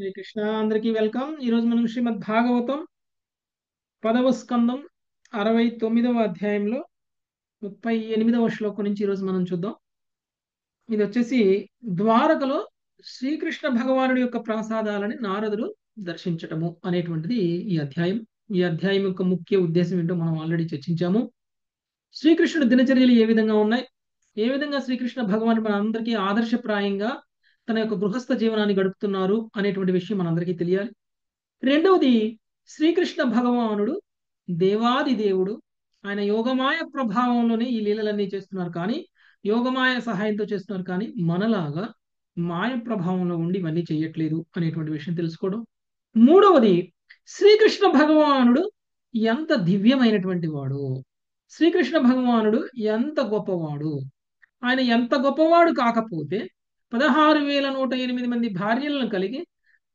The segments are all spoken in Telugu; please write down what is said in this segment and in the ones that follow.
శ్రీ కృష్ణ అందరికీ వెల్కమ్. ఈరోజు మనం శ్రీమద్ భాగవతం 10వ స్కందం 69వ అధ్యాయంలో 38వ శ్లోకం నుంచి ఈరోజు మనం చూద్దాం. ఇది వచ్చేసి ద్వారకలో శ్రీకృష్ణ భగవానుడి యొక్క ప్రసాదాలని నారదుడు దర్శించటము అనేటువంటిది ఈ అధ్యాయం. ఈ అధ్యాయం యొక్క ముఖ్య ఉద్దేశం ఏంటో మనం ఆల్రెడీ చర్చించాము. శ్రీకృష్ణుడి దినచర్యలు ఏ విధంగా ఉన్నాయి, ఏ విధంగా శ్రీకృష్ణ భగవానుడు మన అందరికీ ఆదర్శప్రాయంగా తన యొక్క గృహస్థ జీవనాన్ని గడుపుతున్నారు అనేటువంటి విషయం మనందరికీ తెలియాలి. రెండవది, శ్రీకృష్ణ భగవానుడు దేవాది దేవుడు. ఆయన యోగమాయ ప్రభావంలోనే ఈ లీలలన్నీ చేస్తున్నారు, కానీ యోగమాయ సహాయంతో చేస్తున్నారు, కానీ మనలాగా మాయ ప్రభావంలో ఉండి ఇవన్నీ చేయట్లేదు అనేటువంటి విషయం తెలుసుకోవడం. మూడవది, శ్రీకృష్ణ భగవానుడు ఎంత దివ్యమైనటువంటి వాడు, శ్రీకృష్ణ భగవానుడు ఎంత గొప్పవాడు. ఆయన ఎంత గొప్పవాడు కాకపోతే 16,108 మంది భార్యలను కలిగి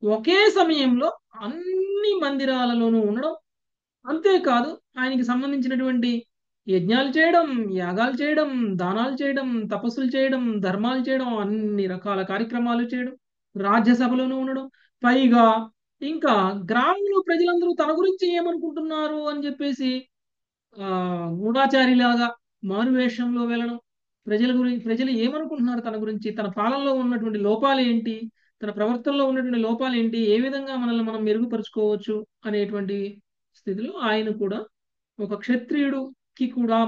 ఒకే సమయంలో అన్ని మందిరాలలోనూ ఉండడం, అంతేకాదు ఆయనకి సంబంధించినటువంటి యజ్ఞాలు చేయడం, యాగాలు చేయడం, దానాలు చేయడం, తపస్సులు చేయడం, ధర్మాలు చేయడం, అన్ని రకాల కార్యక్రమాలు చేయడం, రాజ్యసభలోనూ ఉండడం, పైగా ఇంకా గ్రామంలో ప్రజలందరూ తన గురించి ఏమనుకుంటున్నారు అని చెప్పేసి ఆ గూఢాచారిలాగా మారువేషంలో వెళ్ళడం, ప్రజలు ఏమనుకుంటున్నారు తన గురించి, తన పాలనలో ఉన్నటువంటి లోపాలు ఏంటి, తన ప్రవర్తనలో ఉన్నటువంటి లోపాలు ఏంటి, ఏ విధంగా మనల్ని మనం మెరుగుపరుచుకోవచ్చు అనేటువంటి స్థితిలో ఆయన కూడా ఒక క్షత్రియుడికి కూడా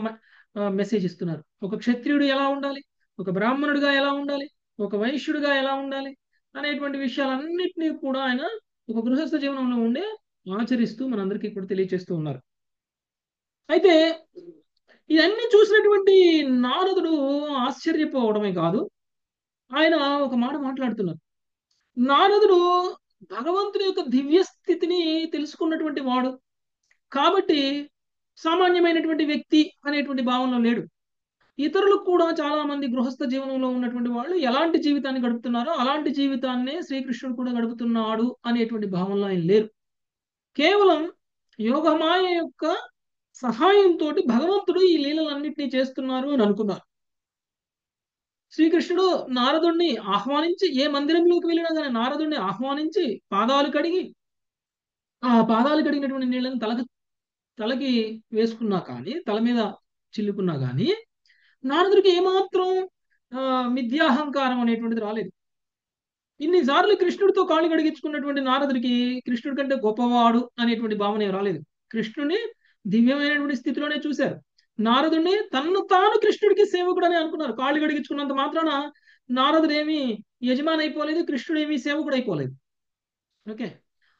మెసేజ్ ఇస్తున్నారు. ఒక క్షత్రియుడు ఎలా ఉండాలి, ఒక బ్రాహ్మణుడిగా ఎలా ఉండాలి, ఒక వైశ్యుడిగా ఎలా ఉండాలి అనేటువంటి విషయాలన్నింటినీ కూడా ఆయన ఒక గృహస్థ జీవనంలో ఉండే ఆచరిస్తూ మనందరికీ కూడా తెలియజేస్తూ ఉన్నారు. అయితే ఇవన్నీ చూసినటువంటి నారదుడు ఆశ్చర్యపోవడమే కాదు, ఆయన ఒక మాట మాట్లాడుతున్నారు. నారదుడు భగవంతుని యొక్క దివ్య స్థితిని తెలుసుకున్నటువంటి వాడు కాబట్టి సామాన్యమైనటువంటి వ్యక్తి అనేటువంటి భావనలో లేడు. ఇతరులకు కూడా చాలా మంది గృహస్థ జీవనంలో ఉన్నటువంటి వాళ్ళు ఎలాంటి జీవితాన్ని గడుపుతున్నారో అలాంటి జీవితాన్నే శ్రీకృష్ణుడు కూడా గడుపుతున్నాడు అనేటువంటి భావనలో ఆయన లేరు. కేవలం యోగమాయ యొక్క సహాయంతో భగవంతుడు ఈ లీలలన్నింటినీ చేస్తున్నారు అని అనుకున్నారు. శ్రీకృష్ణుడు నారదుడిని ఆహ్వానించి, ఏ మందిరంలోకి వెళ్ళినా కానీ నారదుడిని ఆహ్వానించి పాదాలు కడిగి, ఆ పాదాలు కడిగినటువంటి నీళ్ళని తలకి వేసుకున్నా కానీ, తల మీద చిల్లుకున్నా కానీ నారదుడికి ఏమాత్రం మిథ్యాహంకారం అనేటువంటిది రాలేదు. ఇన్నిసార్లు కృష్ణుడితో కాళ్ళు కడిగించుకున్నటువంటి నారదుడికి కృష్ణుడి కంటే గొప్పవాడు అనేటువంటి భావన ఏం రాలేదు. కృష్ణుడిని దివ్యమైనటువంటి స్థితిలోనే చూశారు. నారదుడిని తన్ను తాను కృష్ణుడికి సేవకుడు అని అనుకున్నారు. కాళ్ళు కడిగించుకున్నంత మాత్రాన నారదుడు ఏమి యజమాని అయిపోలేదు, కృష్ణుడు ఏమి సేవకుడు అయిపోలేదు. ఓకే,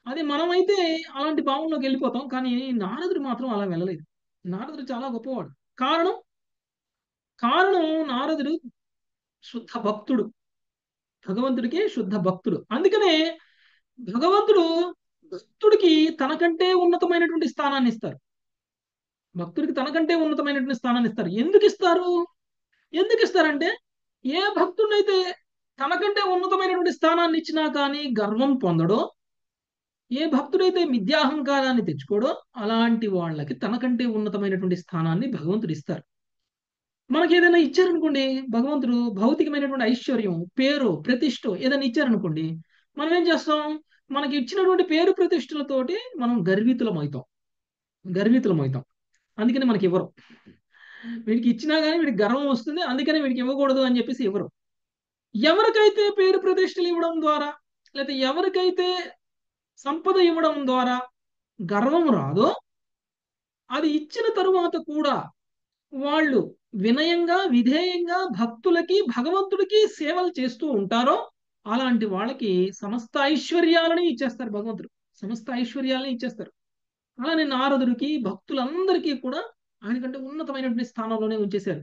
అది మనమైతే అలాంటి భావంలోకి వెళ్ళిపోతాం, కానీ నారదుడు మాత్రం అలా వెళ్ళలేదు. నారదుడు చాలా గొప్పవాడు. కారణం కారణం నారదుడు శుద్ధ భక్తుడు, భగవంతుడికి శుద్ధ భక్తుడు. అందుకనే భగవంతుడు భక్తుడికి తనకంటే ఉన్నతమైనటువంటి స్థానాన్ని ఇస్తారు. భక్తుడికి తనకంటే ఉన్నతమైనటువంటి స్థానాన్ని ఇస్తారు. ఎందుకు ఇస్తారంటే, ఏ భక్తుడినైతే తనకంటే ఉన్నతమైనటువంటి స్థానాన్ని ఇచ్చినా కానీ గర్వం పొందడో, ఏ భక్తుడైతే మిథ్యాహంకారాన్ని తెచ్చుకోడో, అలాంటి వాళ్ళకి తనకంటే ఉన్నతమైనటువంటి స్థానాన్ని భగవంతుడు ఇస్తారు. మనకి ఏదైనా ఇచ్చారనుకోండి, భగవంతుడు భౌతికమైనటువంటి ఐశ్వర్యం, పేరు, ప్రతిష్ట ఏదైనా ఇచ్చారనుకోండి, మనం ఏం చేస్తాం? మనకి ఇచ్చినటువంటి పేరు ప్రతిష్టలతోటి మనం గర్వితులమవుతాం. అందుకని మనకి ఇవ్వరు. వీడికి ఇచ్చినా కానీ వీడికి గర్వం వస్తుంది, అందుకని వీడికి ఇవ్వకూడదు అని చెప్పేసి ఇవ్వరు. ఎవరికైతే పేరు ప్రతిష్టలు ఇవ్వడం ద్వారా, లేకపోతే ఎవరికైతే సంపద ఇవ్వడం ద్వారా గర్వం రాదో, అది ఇచ్చిన తరువాత కూడా వాళ్ళు వినయంగా, విధేయంగా భక్తులకి, భగవంతుడికి సేవలు చేస్తూ ఉంటారో, అలాంటి వాళ్ళకి సమస్త ఐశ్వర్యాలని ఇచ్చేస్తారు. భగవంతుడు సమస్త ఐశ్వర్యాలని ఇచ్చేస్తారు. అలానే నారదుడికి, భక్తులందరికీ కూడా ఆయనకంటే ఉన్నతమైనటువంటి స్థానంలోనే ఉంచేశారు.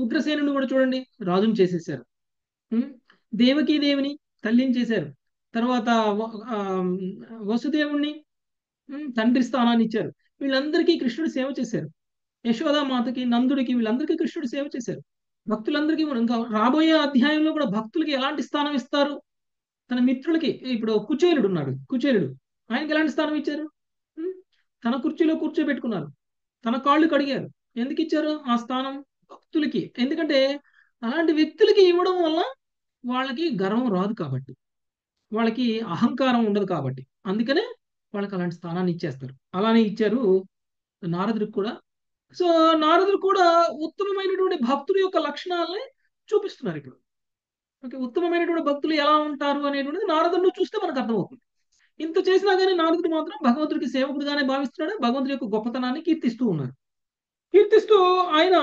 ఉగ్రసేనుని కూడా చూడండి, రాజుని చేసేసారు. దేవిని తల్లిని చేశారు. తర్వాత వసుదేవుణ్ణి తండ్రి స్థానాన్ని ఇచ్చారు. వీళ్ళందరికీ కృష్ణుడు సేవ చేశారు. యశోదామాతకి, నందుడికి, వీళ్ళందరికీ కృష్ణుడు సేవ చేశారు. భక్తులందరికీ ఇంకా రాబోయే అధ్యాయంలో కూడా భక్తులకి ఎలాంటి స్థానం ఇస్తారు? తన మిత్రులకి, ఇప్పుడు కుచేలుడు ఉన్నాడు, కుచేలుడు ఆయనకి ఎలాంటి స్థానం ఇచ్చారు? తన కుర్చీలో కూర్చోబెట్టుకున్నారు, తన కాళ్ళు కడిగారు. ఎందుకు ఇచ్చారు ఆ స్థానం? భక్తులకి. ఎందుకంటే అలాంటి వ్యక్తులకి ఇవ్వడం వల్ల వాళ్ళకి గర్వం రాదు కాబట్టి. వాళ్ళకి అహంకారం ఉండదు కాబట్టి. అందుకనే వాళ్ళకి అలాంటి స్థానాన్ని ఇచ్చేస్తారు. అలానే ఇచ్చారు నారదుడికి కూడా. సో నారదుడు కూడా ఉత్తమమైనటువంటి భక్తుడి యొక్క లక్షణాలని చూపిస్తున్నారు ఇప్పుడు. ఓకే, ఉత్తమమైనటువంటి భక్తులు ఎలా ఉంటారు అనేటువంటిది నారదుడిని చూస్తే మనకు అర్థమవుతుంది. ఇంత చేసినా కానీ నారదుడు మాత్రం భగవంతుడికి సేవకుడిగానే భావిస్తున్నాడు. భగవంతుడి యొక్క గొప్పతనాన్ని కీర్తిస్తూ ఉన్నారు. కీర్తిస్తూ ఆయన,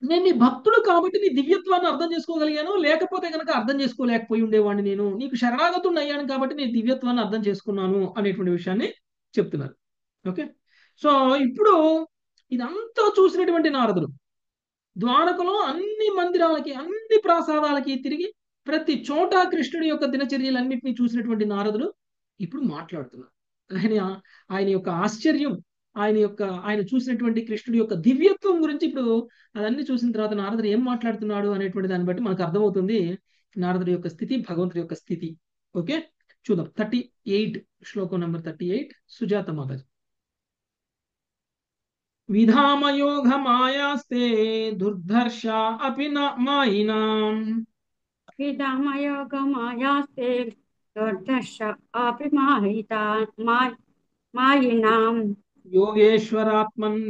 నేను నీ భక్తుడు కాబట్టి నీ దివ్యత్వాన్ని అర్థం చేసుకోగలిగాను, లేకపోతే కనుక అర్థం చేసుకోలేకపోయి ఉండేవాడిని. నేను నీకు శరణాగతుడిని అయ్యాను కాబట్టి నీ దివ్యత్వాన్ని అర్థం చేసుకున్నాను అనేటువంటి విషయాన్ని చెప్తున్నారు. ఓకే. సో ఇప్పుడు ఇదంతా చూసినటువంటి నారదుడు ద్వారకలో అన్ని మందిరాలకి, అన్ని ప్రాసాదాలకి తిరిగి ప్రతి చోట కృష్ణుడి యొక్క దినచర్యలన్నింటినీ చూసినటువంటి నారదుడు ఇప్పుడు మాట్లాడుతున్నారు. ఆయన ఆయన యొక్క ఆశ్చర్యం, ఆయన చూసినటువంటి కృష్ణుడి యొక్క దివ్యత్వం గురించి ఇప్పుడు అదన్నీ చూసిన తర్వాత నారదుడు ఏం మాట్లాడుతున్నాడు అనేటువంటి దాన్ని బట్టి మనకు అర్థమవుతుంది నారదుడి యొక్క స్థితి, భగవంతుడి యొక్క స్థితి. ఓకే, చూద్దాం. 38 శ్లోకం నెంబర్ 38, సుజాత మాతాజీ. విధామయోగ మాయాస్తే దుర్ధర్ష అపి మాయినాం విధామయోగమాయాస్తే దుర్దర్శ అపి మాయినాం యోగేశ్వరాత్మన్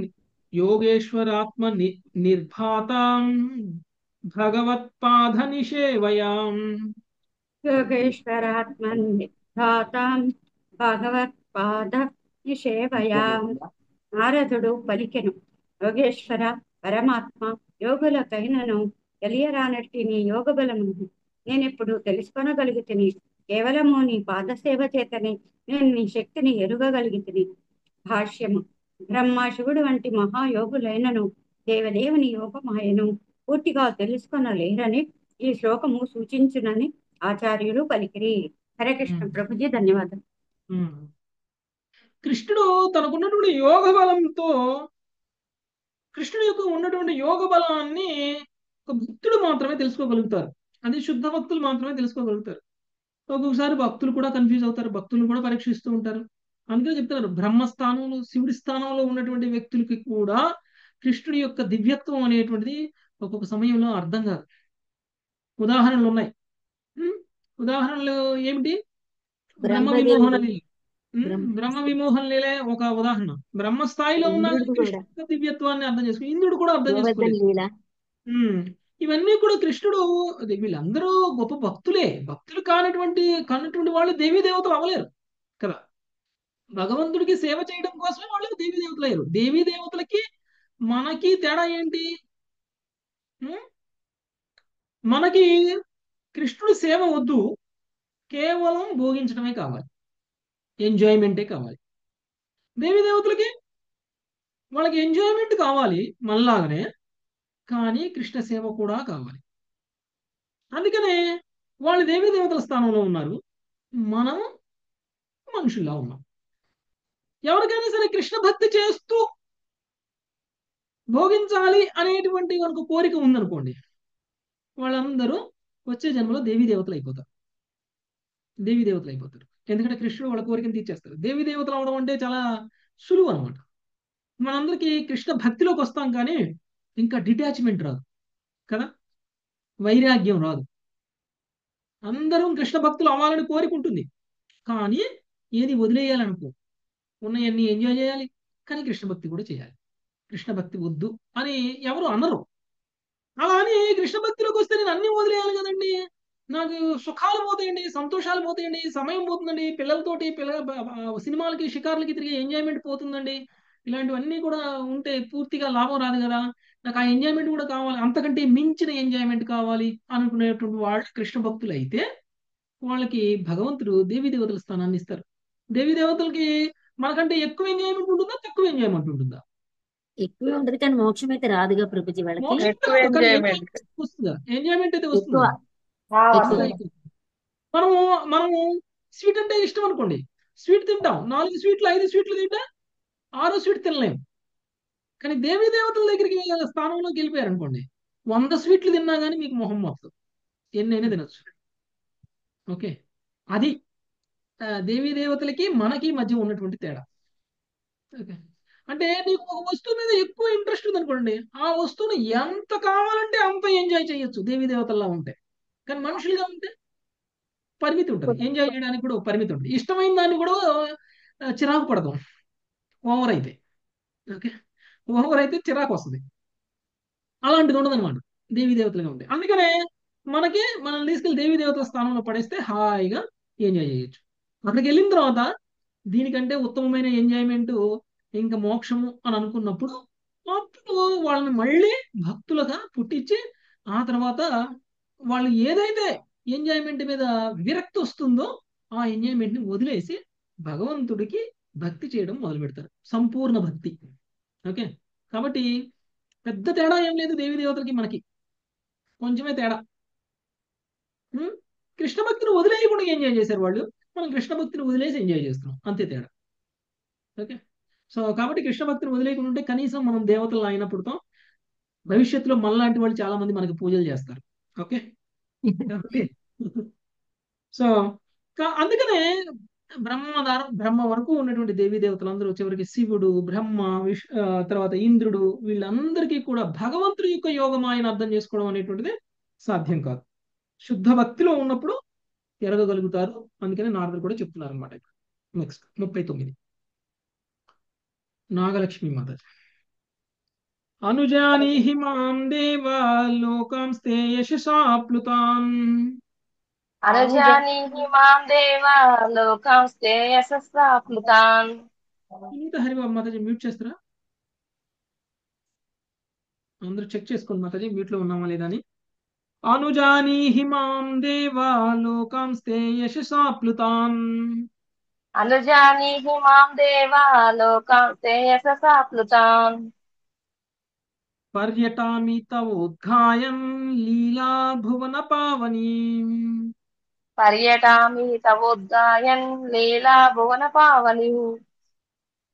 యోగేశ్వరాత్మ నిర్భాతాం భగవత్పాద నిషేవయాం. యోగేశ్వరాత్మనిర్ధాతాం భగవత్పాద నిషేవయాం. నారదుడు పలికెను, యోగేశ్వర పరమాత్మ యోగులకైనను తెలియరానట్టి నీ యోగ బలమును నేనిప్పుడు తెలుసుకొనగలిగితిని. కేవలము నీ పాదసేవ చేతనే నేను నీ శక్తిని ఎరుగగలిగితిని. భాష్యము. బ్రహ్మ శివుడు వంటి మహాయోగులైనను దేవదేవుని యోగమాయను పూర్తిగా తెలుసుకొనలేరని ఈ శ్లోకము సూచించునని ఆచార్యులు పలికిరి. హరే కృష్ణ ప్రభుజీ, ధన్యవాదాలు. కృష్ణుడు తనకున్నటువంటి యోగ బలంతో, కృష్ణుడి యొక్క ఉన్నటువంటి యోగ బలాన్ని ఒక భక్తుడు మాత్రమే తెలుసుకోగలుగుతారు. అది శుద్ధ భక్తులు మాత్రమే తెలుసుకోగలుగుతారు. ఒక్కొక్కసారి భక్తులు కూడా కన్ఫ్యూజ్ అవుతారు, భక్తులు కూడా పరీక్షిస్తూ ఉంటారు. అందుకే చెప్తున్నారు, బ్రహ్మస్థానంలో, శివుడి స్థానంలో ఉన్నటువంటి వ్యక్తులకి కూడా కృష్ణుడి యొక్క దివ్యత్వం అనేటువంటిది ఒక్కొక్క సమయంలో అర్థం కాదు. ఉదాహరణలు ఉన్నాయి. ఉదాహరణలు ఏమిటి? బ్రహ్మ విమోహన లీల. బ్రహ్మ విమోహన లీలే ఒక ఉదాహరణ. బ్రహ్మ స్థాయిలో ఉన్న కృష్ణుడి యొక్క దివ్యత్వాన్ని అర్థం చేసుకో, ఇంద్రుడు కూడా అర్థం చేసుకోలేదు. ఇవన్నీ కూడా కృష్ణుడు, వీళ్ళందరూ గొప్ప భక్తులే. భక్తులు కానటువంటి వాళ్ళు దేవీ దేవతలు అవ్వలేరు కదా. భగవంతుడికి సేవ చేయడం కోసమే వాళ్ళు దేవీ దేవతలు అయ్యారు. దేవీ దేవతలకి మనకి తేడా ఏంటి? మనకి కృష్ణుడి సేవ వద్దు, కేవలం భోగించడమే కావాలి, ఎంజాయ్మెంటే కావాలి. దేవీ దేవతలకి వాళ్ళకి ఎంజాయ్మెంట్ కావాలి మనలాగానే, కానీ కృష్ణ సేవ కూడా కావాలి. అందుకనే వాళ్ళు దేవీ దేవతల స్థానంలో ఉన్నారు, మనం మనుషుల్లా ఉన్నాం. ఎవరికైనా సరే కృష్ణ భక్తి చేస్తూ భోగించాలి అనేటువంటి మనకు కోరిక ఉందనుకోండి, వాళ్ళందరూ వచ్చే జన్మలో దేవీ దేవతలు అయిపోతారు. దేవీ దేవతలు అయిపోతారు. ఎందుకంటే కృష్ణుడు వాళ్ళ కోరికను తీర్చేస్తారు. దేవీ దేవతలు అవడం అంటే చాలా సులువు అనమాట. మనందరికీ కృష్ణ భక్తిలోకి వస్తాం, కానీ ఇంకా డిటాచ్మెంట్ రాదు కదా, వైరాగ్యం రాదు. అందరం కృష్ణ భక్తులు అవ్వాలని కోరిక ఉంటుంది, కానీ ఏది వదిలేయాలనుకో. ఉన్నవన్నీ ఎంజాయ్ చేయాలి, కానీ కృష్ణ భక్తి కూడా చేయాలి. కృష్ణ భక్తి వద్దు అని ఎవరు అనరు. అలా అని కృష్ణ భక్తిలోకి వస్తే నేను అన్ని వదిలేయాలి కదండి, నాకు సుఖాలు పోతాయండి, సంతోషాలు పోతాయండి, సమయం పోతుందండి, పిల్లలతోటి సినిమాలకి షికార్లకి తిరిగి ఎంజాయ్మెంట్ పోతుందండి, ఇలాంటివన్నీ కూడా ఉంటే పూర్తిగా లాభం రాదు కదా, నాకు ఆ ఎంజాయ్మెంట్ కూడా కావాలి, అంతకంటే మించిన ఎంజాయ్మెంట్ కావాలి అనుకునేటువంటి వాళ్ళు కృష్ణ భక్తులు అయితే వాళ్ళకి భగవంతుడు దేవీ దేవతల స్థానాన్ని ఇస్తారు. దేవీ దేవతలకి మనకంటే ఎక్కువ ఎంజాయ్మెంట్ ఉంటుందా, తక్కువ ఎంజాయ్మెంట్ ఉంటుందా? ఎక్కువే ఉంటది, కానీ మోక్షం అయితే రాదుగా ప్రభుజీ వాళ్ళకి. మోక్షం రాదు, కానీ ఎంజాయ్మెంట్ అయితే వస్తుందా? మనము స్వీట్ అంటే ఇష్టం అనుకోండి, స్వీట్ తింటాం, 4 స్వీట్లు 5 స్వీట్లు తింటా, 6 స్వీట్ తినలేము. కానీ దేవీ దేవతల దగ్గరికి స్థానంలోకి వెళ్ళిపోయారు అనుకోండి, 100 స్వీట్లు తిన్నా కానీ మీకు మొహం మొత్తం ఎన్నైనా తినొచ్చు. ఓకే, అది దేవీ దేవతలకి మనకి మధ్య ఉన్నటువంటి తేడా. ఓకే, అంటే నీకు ఒక వస్తువు మీద ఎక్కువ ఇంట్రెస్ట్ ఉంది అనుకోండి, ఆ వస్తువుని ఎంత కావాలంటే అంత ఎంజాయ్ చేయొచ్చు దేవీ దేవతల్లా ఉంటే. కానీ మనుషులుగా ఉంటే పరిమితి ఉంటుంది. ఎంజాయ్ చేయడానికి కూడా ఒక పరిమితి ఉంటుంది. ఇష్టమైన దాన్ని కూడా చిరాకు పడదాం ఓవర్ అయితే. ఓకే, ఓవర్ అయితే చిరాకు వస్తుంది. అలాంటిది ఉండదు అనమాట దేవీ దేవతలుగా ఉంటాయి. అందుకనే మనల్ని తీసుకెళ్లి దేవీ దేవతల స్థానంలో పడేస్తే హాయిగా ఎంజాయ్ చేయొచ్చు. అక్కడికి వెళ్ళిన తర్వాత దీనికంటే ఉత్తమమైన ఎంజాయ్మెంట్ ఇంకా మోక్షము అని అనుకున్నప్పుడు అప్పుడు వాళ్ళని మళ్ళీ భక్తులుగా పుట్టించి ఆ తర్వాత వాళ్ళు ఏదైతే ఎంజాయ్మెంట్ మీద విరక్తి వస్తుందో ఆ ఎంజాయ్మెంట్ ని వదిలేసి భగవంతుడికి భక్తి చేయడం మొదలు పెడతారు. సంపూర్ణ భక్తి. ఓకే, కాబట్టి పెద్ద తేడా ఏం లేదు దేవీ దేవతలకి మనకి, కొంచెమే తేడా. ఉం? కృష్ణ భక్తిని వదిలేయకుండా ఎంజాయ్ చేశారు వాళ్ళు, మనం కృష్ణ భక్తిని వదిలేసి ఎంజాయ్ చేస్తున్నాం, అంతే తేడా. ఓకే, సో కాబట్టి కృష్ణ భక్తిని వదిలేయకుండా ఉంటే కనీసం మనం దేవతలు అయినప్పుడుతో భవిష్యత్తులో మనలాంటి వాళ్ళు చాలా మంది మనకి పూజలు చేస్తారు. ఓకే, కాబట్టి సో అందుకనే బ్రహ్మ వరకు ఉన్నటువంటి దేవీ దేవతలందరూ చివరికి శివుడు, బ్రహ్మ, తర్వాత ఇంద్రుడు, వీళ్ళందరికీ కూడా భగవంతుడి యొక్క యోగమాయను అర్థం చేసుకోవడం అనేటువంటిది సాధ్యం కాదు. శుద్ధ భక్తిలో ఉన్నప్పుడు ఎరగగలుగుతారు. అందుకని నారదుడు కూడా చెప్తున్నారు అనమాట. నెక్స్ట్ 39 నాగలక్ష్మి మాత. అనుజానీహి మాం దేవా లోకాంస్తే యశసాప్లుతాం. అనుజానీహి మాం దేవా లోకాంస్తే యశస్సాప్లుతాన్. ఇంత హరిబాబు మాతాజీ మ్యూట్ చేస్తారా? అందరూ చెక్ చేసుకోండి మాతాజీ మ్యూట్ లో ఉన్నామా లేదా అని. అనుజానీహి మాం దేవా లోకాంస్తే యశసాప్లుతాన్. అనుజానీహి మాం దేవా లోకాంస్తే యశస్సాప్లుతాన్. పర్యటామి తవోద్ఘాయం లీలా భువన పావని. పర్యటామి తవోద్గాయన్ లీలా భువన పావని.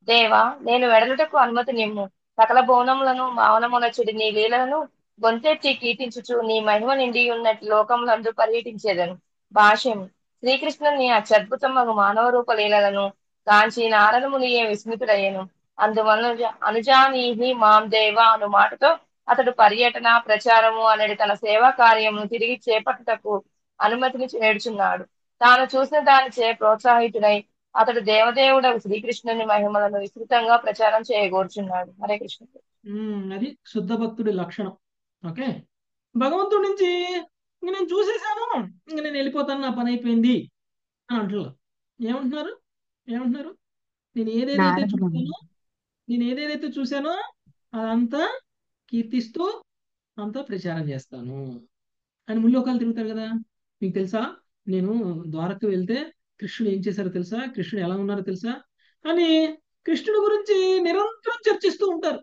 దేవా, నేను వెడలుటకు అనుమతి నిమ్ము. సకల భువనములను మావనమునచుడి నీ లీలలను గొంతెత్తి కీర్తించుచు నీ మహిమ నిండి ఉన్నట్టు లోకములందు పర్యటించేదను. భాష్యం. శ్రీకృష్ణుని అత్యద్భుతమగు మానవ రూప లీలలను కాంచి నారదమునియే విస్మితుడయ్యను. అందువలన అనుజానీహి మాం దేవా అను మాటతో అతడు పర్యటన, ప్రచారము అనేది తన సేవా కార్యమును తిరిగి చేపట్టుటకు అనుమతిని వేడుచున్నాడు. తాను చూసిన దానిచే ప్రోత్సాహితుడై అతడు దేవదేవుడు శ్రీకృష్ణుని మహిమలను విస్తృతంగా ప్రచారం చేయగోర్చున్నాడు. హరే కృష్ణ. అది శుద్ధ భక్తుడి లక్షణం. ఓకే, భగవంతుడి నుంచి ఇంక నేను చూసేసాను, ఇంక నేను వెళ్ళిపోతాను, నా పని అయిపోయింది అని అంటున్నారు. ఏమంటున్నారు ఏమంటున్నారు నేను ఏదేదైతే చూశానో అదంతా కీర్తిస్తూ అంతా ప్రచారం చేస్తాను అని ముల్లోకాలు తిరుగుతారు కదా. మీకు తెలుసా, నేను ద్వారక వెళ్తే కృష్ణుడు ఏం చేశారో తెలుసా, కృష్ణుడు ఎలా ఉన్నారో తెలుసా అని కృష్ణుడి గురించి నిరంతరం చర్చిస్తూ ఉంటారు.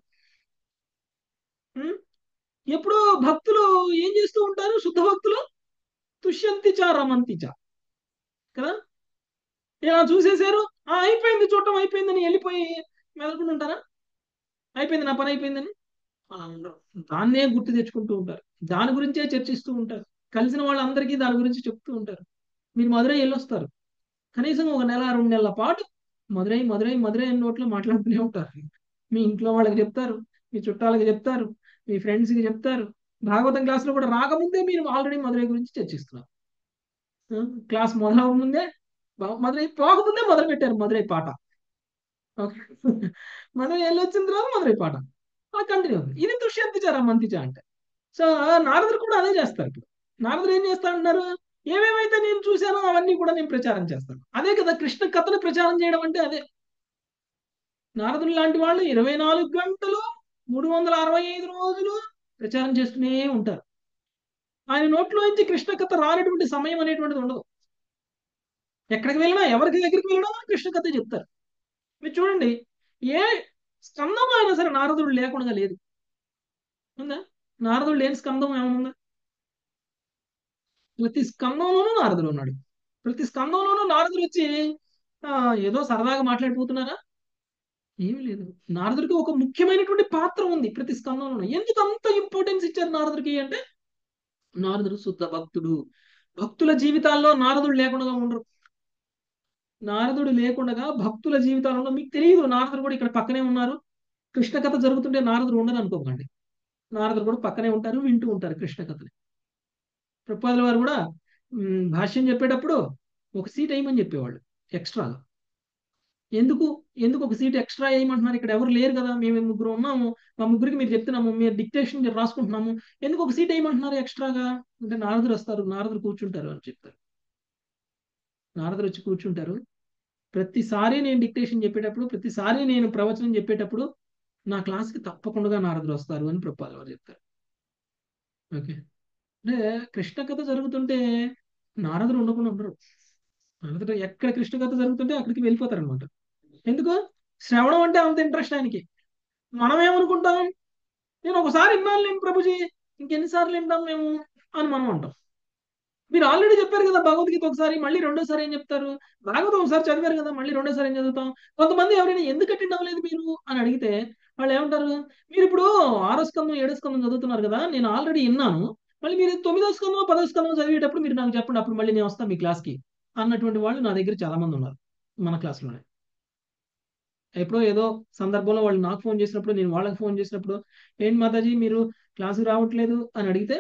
ఎప్పుడు భక్తులు ఏం చేస్తూ ఉంటారు, శుద్ధ భక్తులు తుష్యంతి చ రమంతి చ కదా. ఇలా చూసేశారు, అయిపోయింది, చూడటం అయిపోయిందని వెళ్ళిపోయి మెదలుకుంటుంటారా, అయిపోయింది నా పని అయిపోయిందని. అలా ఉండరు, దాన్నే గుర్తు తెచ్చుకుంటూ ఉంటారు, దాని గురించే చర్చిస్తూ ఉంటారు, కలిసిన వాళ్ళందరికీ దాని గురించి చెప్తూ ఉంటారు. మీరు మధురై వెళ్ళొస్తారు, కనీసం ఒక నెల 2 నెలల పాటు మధురై మధురై మధురై అన్న నోట్లో మాట్లాడుతూనే ఉంటారు. మీ ఇంట్లో వాళ్ళకి చెప్తారు, మీ చుట్టాలకి చెప్తారు, మీ ఫ్రెండ్స్కి చెప్తారు. భాగవతం క్లాస్లో కూడా రాకముందే మీరు ఆల్రెడీ మధురై గురించి చర్చిస్తున్నారు. క్లాస్ మొదలవ ముందే మధురై పోకముందే మొదలు పెట్టారు మధురై పాట. ఓకే, మధురై వెళ్ళొచ్చిన తర్వాత మధురై పాట కంటిన్యూ అవుతుంది. ఇది దుష్యంతిచ రమంతిచ అంటే. సో నారదుడు కూడా అదే చేస్తారు. ఇప్పుడు నారదుడు ఏం చేస్తా అంటున్నారు, ఏమేమైతే నేను చూశానో అవన్నీ కూడా నేను ప్రచారం చేస్తాను. అదే కదా కృష్ణ కథను ప్రచారం చేయడం అంటే. అదే నారదుడు లాంటి వాళ్ళు 24 గంటలు 365 రోజులు ప్రచారం చేస్తూనే ఉంటారు. ఆయన నోట్లో నుంచి కృష్ణ కథ రానటువంటి సమయం అనేటువంటిది ఉండదు. ఎక్కడికి వెళ్ళినా, ఎవరికి దగ్గరికి వెళ్ళినా కృష్ణ కథ చెప్తారు. మీరు చూడండి, ఏ స్కందం అయినా సరే నారదుడు లేకుండా లేదు. ఉందా? నారదుడు లేని స్కందం ఏమన్నా? ప్రతి స్కందంలోనూ నారదుడు ఉన్నాడు. ప్రతి స్కందంలోనూ నారదుడు వచ్చి ఏదో సరదాగా మాట్లాడిపోతున్నారా? ఏమీ లేదు. నారదుడికి ఒక ముఖ్యమైనటువంటి పాత్ర ఉంది ప్రతి స్కందంలోనూ. ఎందుకు అంత ఇంపార్టెన్స్ ఇచ్చారు నారదుడికి అంటే, నారదుడు శుద్ధ భక్తుడు. భక్తుల జీవితాల్లో నారదుడు లేకుండా ఉండరు. నారదుడు లేకుండా భక్తుల జీవితాలలో మీకు తెలియదు. నారదుడు కూడా ఇక్కడ పక్కనే ఉన్నారు. కృష్ణ కథ జరుగుతుంటే నారదుడు ఉండరు అనుకోకండి. నారదుడు కూడా పక్కనే ఉంటారు, వింటూ ఉంటారు కృష్ణ కథని. ప్రభుపాదుల వారు కూడా భాష్యం చెప్పేటప్పుడు ఒక సీట్ వేయమని చెప్పేవాళ్ళు ఎక్స్ట్రాగా. ఎందుకు ఎందుకు ఒక సీట్ ఎక్స్ట్రా వేయమంటున్నారు? ఇక్కడ ఎవరు లేరు కదా, మేము ముగ్గురు ఉన్నాము, మా ముగ్గురికి మీరు చెప్తున్నాము, మీరు డిక్టేషన్ రాసుకుంటున్నాము, ఎందుకు ఒక సీట్ వేయమంటున్నారు ఎక్స్ట్రాగా అంటే నారదుడు వస్తారు, నారదుడు కూర్చుంటారు అని చెప్తారు. నారదుడు వచ్చి కూర్చుంటారు. ప్రతిసారి నేను డిక్టేషన్ చెప్పేటప్పుడు, ప్రతిసారి నేను ప్రవచనం చెప్పేటప్పుడు నా క్లాస్కి తప్పకుండా నారదుడు వస్తారు అని ప్రభుపాదుల వారు చెప్తారు. ఓకే. అంటే కృష్ణ కథ జరుగుతుంటే నారదుడు ఉండకుండా ఉండరు. నారదుడు ఎక్కడ కృష్ణ కథ జరుగుతుంటే అక్కడికి వెళ్ళిపోతారు అనమాట. ఎందుకు? శ్రవణం అంటే అంత ఇంట్రెస్ట్ ఆయనకి. మనం ఏమనుకుంటాం, నేను ఒకసారి విన్నాను నేను ప్రభుజీ, ఇంకెన్నిసార్లు వింటాం మేము అని మనం అంటాం. మీరు ఆల్రెడీ చెప్పారు కదా భగవద్గీత ఒకసారి, మళ్ళీ రెండోసారి ఏం చెప్తారు? భాగవతం ఒకసారి చదివారు కదా, మళ్ళీ రెండోసారి ఏం చదువుతాం? కొంతమంది ఎవరైనా ఎందుకు అటెండ్ అవ్వలేదు మీరు అని అడిగితే వాళ్ళు ఏమంటారు, మీరు ఇప్పుడు 6వ స్కందం 7వ స్కందం చదువుతున్నారు కదా, నేను ఆల్రెడీ విన్నాను, మళ్ళీ మీరు 9వ స్కందం 10వ స్కందం చదివేటప్పుడు మీరు నాకు చెప్పండి, అప్పుడు మళ్ళీ నేను వస్తాను మీ క్లాస్కి అన్నటువంటి వాళ్ళు నా దగ్గర చాలా మంది ఉన్నారు మన క్లాస్లోనే. ఎప్పుడో ఏదో సందర్భంలో వాళ్ళు నాకు ఫోన్ చేసినప్పుడు, నేను వాళ్ళకి ఫోన్ చేసినప్పుడు, ఏంటి మాతాజీ మీరు క్లాసుకు రావట్లేదు అని అడిగితే,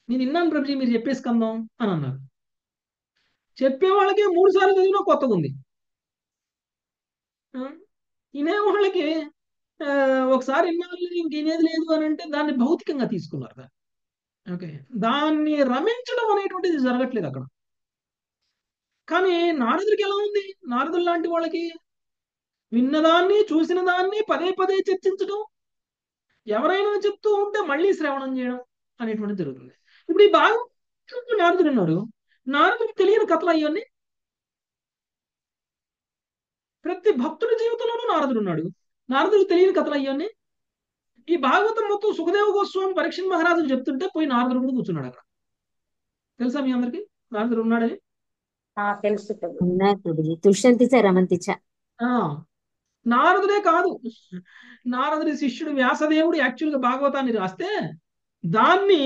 నేను విన్నాను ప్రభుజీ మీరు చెప్పే స్కందం అని అన్నారు. చెప్పే వాళ్ళకి 3 సార్లు చదివినా కొత్తగా ఉంది. ఆ, వినే వాళ్ళకి ఒకసారి వినాలి ఇంక వినేది లేదు అని అంటే దాన్ని భౌతికంగా తీసుకున్నారు దాన్ని. ఓకే. దాన్ని రమించడం అనేటువంటిది జరగట్లేదు అక్కడ. కానీ నారదుడికి ఎలా ఉంది? నారదుడు లాంటి వాళ్ళకి విన్నదాన్ని చూసిన దాన్ని పదే పదే చర్చించడం, ఎవరైనా చెప్తూ ఉంటే మళ్ళీ శ్రవణం చేయడం అనేటువంటిది జరుగుతుంది. ఇప్పుడు ఈ భాగవతం నారదుడు ఉన్నాడు, నారదుడికి తెలియని కథలు అయ్యన్నీ. ప్రతి భక్తుడి జీవితంలోనూ నారదుడు ఉన్నాడు, నారదుడికి తెలియని కథలు అయ్యన్నీ. ఈ భాగవతం మొత్తం సుఖదేవ గోస్వామి పరీక్షణ్ మహారాజుకు చెప్తుంటే పోయి నారదుడు కూడా కూర్చున్నాడు అక్కడ. తెలుసా మీ అందరికి నారదుడు ఉన్నాడని? తెలుసు ప్రభు. ఉన్నారు ప్రభుజీ, తుష్యంతిచ రమంతిచ. ఆ నారదుడే కాదు, నారదుడి శిష్యుడు వ్యాసదేవుడు యాక్చువల్గా భాగవతాన్ని రాస్తే దాన్ని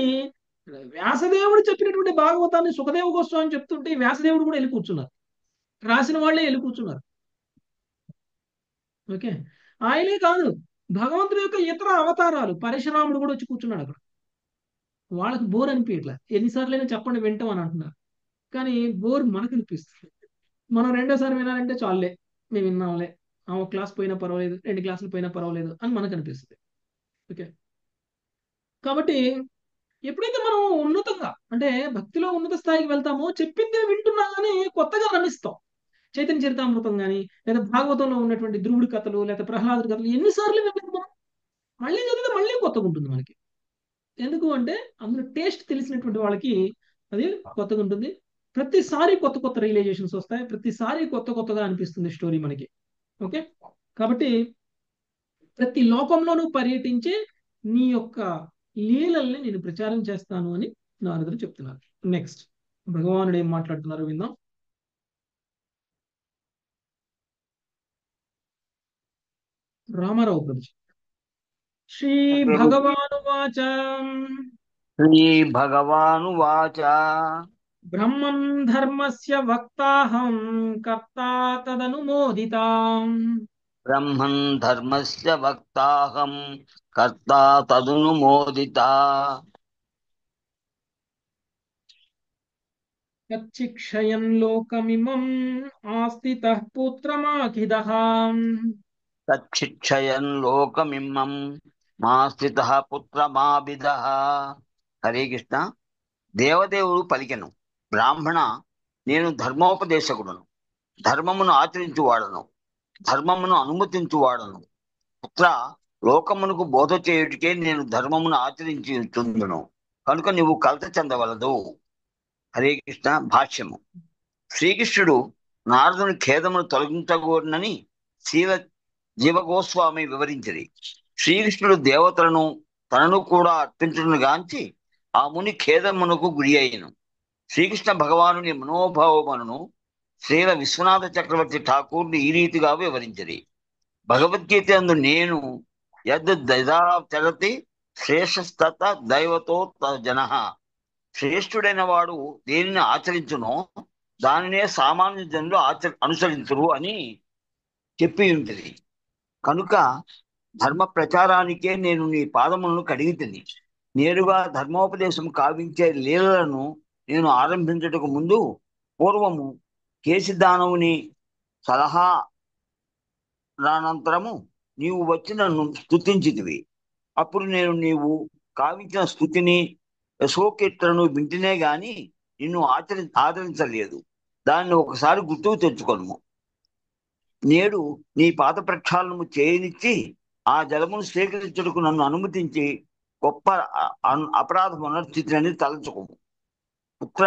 వ్యాసదేవుడు చెప్పినటువంటి భాగవతాన్ని సుఖదేవ గోస్వామి చెప్తుంటే వ్యాసదేవుడు కూడా వెళ్ళి కూర్చున్నారు, రాసిన వాళ్ళే వెళ్ళి కూర్చున్నారు. ఓకే. ఆయనే కాదు, భగవంతుడి యొక్క ఇతర అవతారాలు, పరశురాముడు కూడా వచ్చి కూర్చున్నాడు అక్కడ. వాళ్ళకి బోర్ అనిపించట్లే, ఎన్నిసార్లైనా చెప్పండి వింటాం అని అంటున్నారు. కానీ బోర్ మనకు అనిపిస్తుంది. మనం రెండోసారి వినాలంటే చాలులే, మేము విన్నాంలే, ఒక క్లాస్ పోయినా పర్వాలేదు, 2 క్లాసులు పోయినా పర్వాలేదు అని మనకు అనిపిస్తుంది. ఓకే. కాబట్టి ఎప్పుడైతే మనం ఉన్నతంగా అంటే భక్తిలో ఉన్నత స్థాయికి వెళ్తామో చెప్పిందే వింటున్నా కానీ కొత్తగా రమిస్తాం. చైతన్య చరితామృతం కానీ లేదా భాగవతంలో ఉన్నటువంటి ధ్రువుడి కథలు లేదా ప్రహ్లాదుడి కథలు ఎన్నిసార్లు వినలేదు మనం, మళ్ళీ చదివితే మళ్ళీ కొత్తగా ఉంటుంది మనకి. ఎందుకు అంటే అందులో టేస్ట్ తెలిసినటువంటి వాళ్ళకి అది కొత్తగా ఉంటుంది. ప్రతిసారి కొత్త కొత్త రియలైజేషన్స్ వస్తాయి, ప్రతిసారి కొత్త కొత్తగా అనిపిస్తుంది స్టోరీ మనకి. ఓకే. కాబట్టి ప్రతి లోకంలోనూ పర్యటించే నీ యొక్క లీలల్ని నేను ప్రచారం చేస్తాను అని నారదుడు చెప్తున్నారు. నెక్స్ట్ భగవానుడు ఏం మాట్లాడుతున్నారు విందాం. రామారావు ప్రభుజీ. శ్రీ భగవానువాచ శ్రీ భగవానువాచ బ్రహ్మం ధర్మస్య వక్తాహం కర్తా తదనుమోదితాం బ్రహ్మన్ ధర్మస్య వక్తాహం కర్తా తదనుమోదితా తచ్చిక్షయన్ లోకమిమం ఆస్థితః పుత్రమాఖిదః తచ్చిక్షయన్ లోకమిమ్మం మాస్థితః పుత్రమాభిదః. హరే కృష్ణ. దేవదేవుడు పలికెను, బ్రాహ్మణ, నేను ధర్మోపదేశకుడును, ధర్మమును ఆచరించువాడను, ధర్మమును అనుమతించువాడను. పుత్ర, లోకమునకు బోధ చేయుటికే నేను ధర్మమును ఆచరించుచుందును, కనుక నువ్వు కలత చెందవలదు. హరే కృష్ణ. భాష్యము. శ్రీకృష్ణుడు నారదుని ఖేదమును తొలగించకూడనని శీల జీవగోస్వామి వివరించింది. శ్రీకృష్ణుడు దేవతలను తనను కూడా అర్పించను గాంచి ఆ ముని ఖేదమునకు గురి అయిను. శ్రీకృష్ణ భగవానుని మనోభావమును శ్రీల విశ్వనాథ చక్రవర్తి ఠాకూర్ని ఈ రీతిగా వివరించింది. భగవద్గీత యందు నేను యద్ దదా చరతి శ్రేష్ఠస్తత దైవతో జన, శ్రేష్ఠుడైన వాడు దేనిని ఆచరించునో దానినే సామాన్య జనులు అనుసరించరు అని చెప్పి ఉంటుంది. కనుక ధర్మ ప్రచారానికే నేను నీ పాదములను కడిగితిని. నేరుగా ధర్మోపదేశం కావించే లీలలను నేను ఆరంభించుటకు ముందు పూర్వము కేశిదానవుని సలహా రానంతరము నీవు వచ్చి నన్ను స్తుతించితివి. అప్పుడు నేను నీవు కావించిన స్తుతిని యశోకీర్తనను వింటనే గాని నిన్ను ఆదరించలేదు. దాన్ని ఒకసారి గుర్తుకు తెచ్చుకొను. నేడు నీ పాద ప్రక్షాళనము చేయనిచ్చి ఆ జలమును స్వీకరించుటకు నన్ను అనుమతించి గొప్ప అపరాధం అనర్చితిని తలంచుకోము. పుత్ర,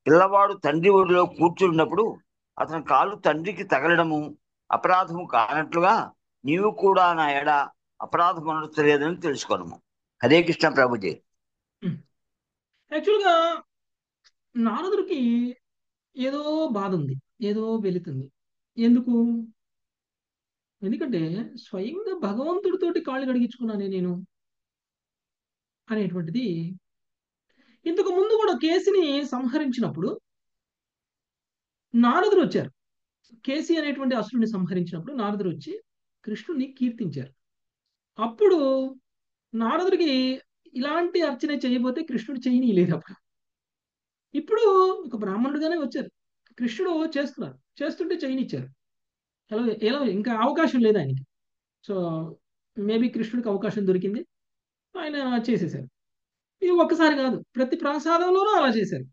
పిల్లవాడు తండ్రి ఒడిలో కూర్చున్నప్పుడు అతని కాలు తండ్రికి తగలడము అపరాధము కానట్లుగా నీవు కూడా నా ఎడ అపరాధం అనర్చలేదని తెలుసుకోను. హరే కృష్ణ ప్రభుజీ. యాక్చువల్గా నారదుడికి ఏదో బాధ ఉంది, ఏదో వెళుతుంది. ఎందుకు? ఎందుకంటే స్వయంగా భగవంతుడితోటి కాళ్ళు కడిగించుకున్నానే నేను అనేటువంటిది. ఇంతకు ముందు కూడా కేసిని సంహరించినప్పుడు నారదుడు వచ్చారు. కేసి అనేటువంటి అసురుని సంహరించినప్పుడు నారదుడు వచ్చి కృష్ణుని కీర్తించారు. అప్పుడు నారదుడికి ఇలాంటి అర్చన చేయబోతే కృష్ణుడు చేయనీయలేదు. అప్పుడు ఇప్పుడు ఒక బ్రాహ్మణుడుగానే వచ్చారు, కృష్ణుడు చేస్తున్నారు, చేస్తుంటే చేయనిచ్చారు. ఎలా ఎలా ఇంకా అవకాశం లేదు ఆయనకి. సో మేబీ కృష్ణుడికి అవకాశం దొరికింది, ఆయన చేసేసారు. ఇది ఒక్కసారి కాదు, ప్రతి ప్రసాదంలోనూ అలా చేశారు.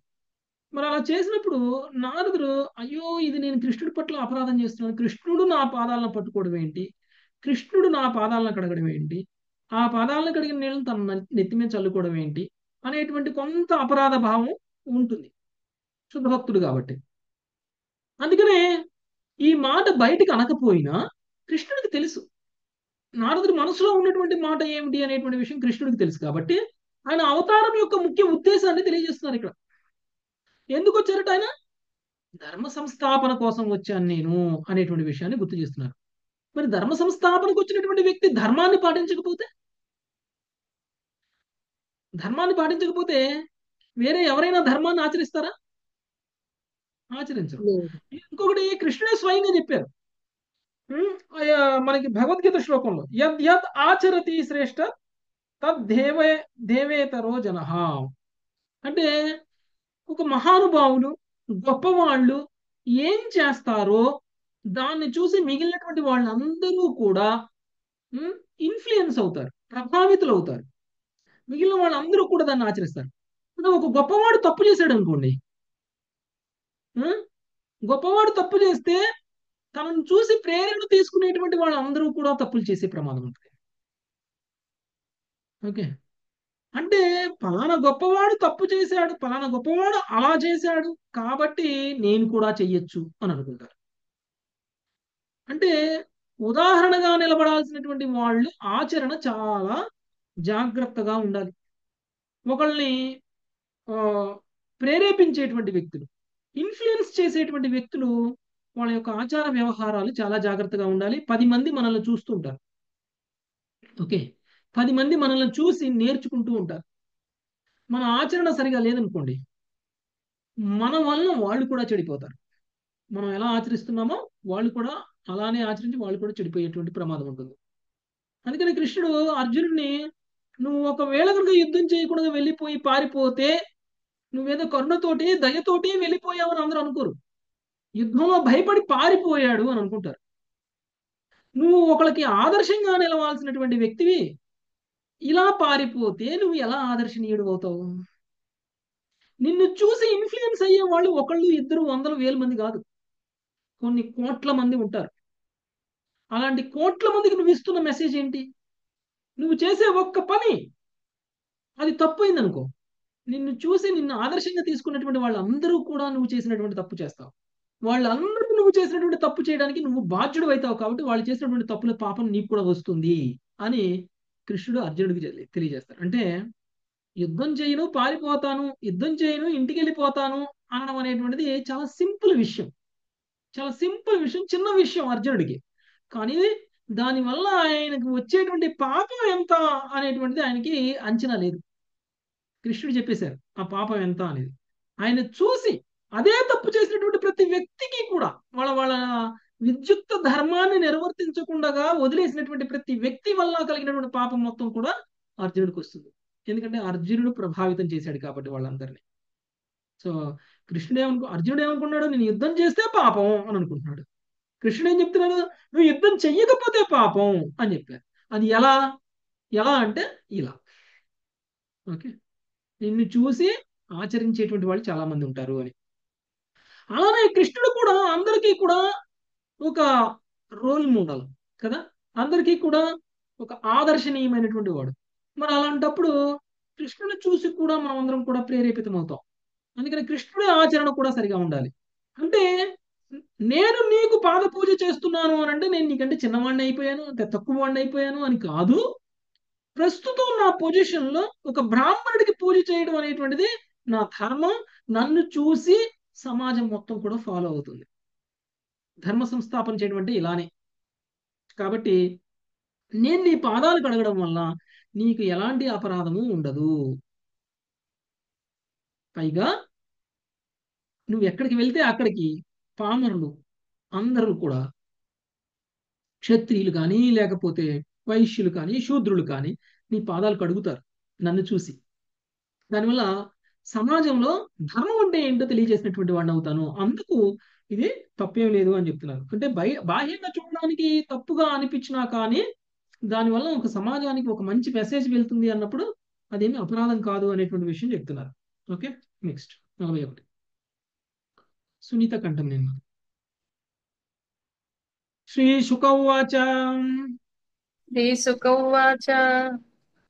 మరి అలా చేసినప్పుడు నారదుడు, అయ్యో ఇది నేను కృష్ణుడి పట్ల అపరాధం చేస్తున్నాను, కృష్ణుడు నా పాదాలను పట్టుకోవడం ఏంటి, కృష్ణుడు నా పాదాలను కడగడం ఏంటి, ఆ పాదాలను కడిగిన నీళ్ళని తన నెత్తి మీద చల్లుకోవడం ఏంటి అనేటువంటి కొంత అపరాధ భావం ఉంటుంది శుద్ధభక్తుడు కాబట్టి. అందుకనే ఈ మాట బయటికి అనకపోయినా కృష్ణుడికి తెలుసు, నారదుడి మనసులో ఉన్నటువంటి మాట ఏమిటి అనేటువంటి విషయం కృష్ణుడికి తెలుసు. కాబట్టి ఆయన అవతారం యొక్క ముఖ్య ఉద్దేశాన్ని తెలియజేస్తున్నారు ఇక్కడ. ఎందుకు వచ్చారట ఆయన? ధర్మ సంస్థాపన కోసం వచ్చాను నేను అనేటువంటి విషయాన్ని గుర్తు చేస్తున్నారు. మరి ధర్మ సంస్థాపనకు వచ్చినటువంటి వ్యక్తి ధర్మాన్ని పాటించకపోతే వేరే ఎవరైనా ధర్మాన్ని ఆచరిస్తారా? ఆచరించరు. ఇంకొకటి కృష్ణుడే స్వయంగా చెప్పారు మనకి భగవద్గీత శ్లోకంలో, యద్ యద్ ఆచరతి శ్రేష్ఠ దేవేతరో జన. అంటే ఒక మహానుభావులు గొప్పవాళ్ళు ఏం చేస్తారో దాన్ని చూసి మిగిలినటువంటి వాళ్ళందరూ కూడా ఇన్ఫ్లుయెన్స్ అవుతారు, ప్రభావితులు అవుతారు. మిగిలిన వాళ్ళందరూ కూడా దాన్ని ఆచరిస్తారు. ఒక గొప్పవాడు తప్పు చేశాడు అనుకోండి, గొప్పవాడు తప్పు చేస్తే తనను చూసి ప్రేరణ తీసుకునేటువంటి వాళ్ళందరూ కూడా తప్పులు చేసే ప్రమాదం ఉంటుంది. ఓకే, అంటే ఫలానా గొప్పవాడు తప్పు చేశాడు, ఫలానా గొప్పవాడు అలా చేశాడు కాబట్టి నేను కూడా చెయ్యొచ్చు అని అనుకుంటారు. అంటే ఉదాహరణగా నిలబడాల్సినటువంటి వాళ్ళు ఆచరణ చాలా జాగ్రత్తగా ఉండాలి. ఒకళ్ళని ప్రేరేపించేటువంటి వ్యక్తులు, ఇన్ఫ్లుయెన్స్ చేసేటువంటి వ్యక్తులు, వాళ్ళ యొక్క ఆచార వ్యవహారాలు చాలా జాగ్రత్తగా ఉండాలి. 10 మంది మనల్ని చూస్తుంటారు. ఓకే, 10 మంది మనల్ని చూసి నేర్చుకుంటూ ఉంటారు. మన ఆచరణ సరిగా లేదనుకోండి, మన వలన వాళ్ళు కూడా చెడిపోతారు. మనం ఎలా ఆచరిస్తున్నామో వాళ్ళు కూడా అలానే ఆచరించి వాళ్ళు కూడా చెడిపోయేటువంటి ప్రమాదం ఉంటుంది. అందుకని కృష్ణుడు అర్జునుడిని, నువ్వు ఒకవేళ కనుక యుద్ధం చేయకుండా వెళ్ళిపోయి పారిపోతే నువ్వేదో కరుణతోటి దయతోటి వెళ్ళిపోయావని అందరూ అనుకోరు, యుద్ధంలో భయపడి పారిపోయాడు అని అనుకుంటారు. నువ్వు ఒకళ్ళకి ఆదర్శంగా నిలవాల్సినటువంటి వ్యక్తివి ఇలా పారిపోతే నువ్వు ఎలా ఆదర్శనీయుడు అవుతావు? నిన్ను చూసి ఇన్ఫ్లుయెన్స్ అయ్యే వాళ్ళు ఒకళ్ళు ఇద్దరు 100,000 మంది కాదు, కొన్ని కోట్ల మంది ఉంటారు. అలాంటి కోట్ల మందికి నువ్వు ఇస్తున్న మెసేజ్ ఏంటి? నువ్వు చేసే ఒక్క పని అది తప్పు అయిందనుకో, నిన్ను చూసి నిన్ను ఆదర్శంగా తీసుకున్నటువంటి వాళ్ళందరూ కూడా నువ్వు చేసినటువంటి తప్పు చేస్తావు. వాళ్ళందరూ నువ్వు చేసినటువంటి తప్పు చేయడానికి నువ్వు బాధ్యుడు అవుతావు. కాబట్టి వాళ్ళు చేసినటువంటి తప్పుల పాపం నీకు కూడా వస్తుంది అని కృష్ణుడు అర్జునుడికి తెలియజేస్తారు. అంటే యుద్ధం చేయను పారిపోతాను, యుద్ధం చేయను ఇంటికి వెళ్ళిపోతాను అనడం అనేటువంటిది చాలా సింపుల్ విషయం, చిన్న విషయం అర్జునుడికి. కానీ దానివల్ల ఆయనకు వచ్చేటువంటి పాపం ఎంత అనేటువంటిది ఆయనకి అంచనా లేదు. కృష్ణుడు చెప్పేశారు ఆ పాపం ఎంత అనేది. ఆయన చూసి అదే తప్పు చేసినటువంటి ప్రతి వ్యక్తికి కూడా వాళ్ళ విద్యుక్త ధర్మాన్ని నిర్వర్తించకుండా వదిలేసినటువంటి ప్రతి వ్యక్తి వల్ల కలిగినటువంటి పాపం మొత్తం కూడా అర్జునుడికి వస్తుంది. ఎందుకంటే అర్జునుడు ప్రభావితం చేశాడు కాబట్టి వాళ్ళందరినీ. సో అర్జునుడు ఏమనుకున్నాడు, నేను యుద్ధం చేస్తే పాపం అని అనుకుంటున్నాడు. కృష్ణుడు ఏం చెప్తున్నాడు, నువ్వు యుద్ధం చెయ్యకపోతే పాపం అని చెప్పారు. అది ఎలా ఎలా అంటే ఇలా. ఓకే, నిన్ను చూసి ఆచరించేటువంటి వాళ్ళు చాలా మంది ఉంటారు అని. అలానే కృష్ణుడు కూడా అందరికీ కూడా ఒక రోల్ మోడల్ కదా, అందరికీ కూడా ఒక ఆదర్శనీయమైనటువంటి వాడు. మరి అలాంటప్పుడు కృష్ణుని చూసి కూడా మనం అందరం కూడా ప్రేరేపితం అవుతాం. అందుకని కృష్ణుడి ఆచరణ కూడా సరిగా ఉండాలి. అంటే నేను నీకు పాద పూజ చేస్తున్నాను అని అంటే నేను నీకంటే చిన్నవాడిని అయిపోయాను, అంటే తక్కువ వాడిని అయిపోయాను అని కాదు. ప్రస్తుతం నా పొజిషన్ లో ఒక బ్రాహ్మణుడికి పూజ చేయడం అనేటువంటిది నా ధర్మం. నన్ను చూసి సమాజం మొత్తం కూడా ఫాలో అవుతుంది. ధర్మ సంస్థాపన చేయడం అంటే ఇలానే. కాబట్టి నేను నీ పాదాలు కడగడం వల్ల నీకు ఎలాంటి అపరాధము ఉండదు. పైగా నువ్వు ఎక్కడికి వెళ్తే అక్కడికి పామరులు అందరూ కూడా, క్షత్రియులు కానీ లేకపోతే వైశ్యులు కానీ శూద్రులు కానీ నీ పాదాలు కడుగుతారు నన్ను చూసి. దానివల్ల సమాజంలో ధర్మం అంటే ఏంటో తెలియజేసినటువంటి వాడిని అవుతాను. అందుకు ఇది తప్పేం లేదు అని చెప్తున్నారు. అంటే బాహ్యంగా చూడడానికి తప్పుగా అనిపించినా కానీ దానివల్ల ఒక సమాజానికి ఒక మంచి మెసేజ్ వెళ్తుంది అన్నప్పుడు అదేమి అపరాధం కాదు అనేటువంటి విషయం చెప్తున్నారు. ఓకే, నెక్స్ట్ 41 సునీత కంఠం నేను. శ్రీ శుక ఉవాచ శ్రీశుక ఉవాచ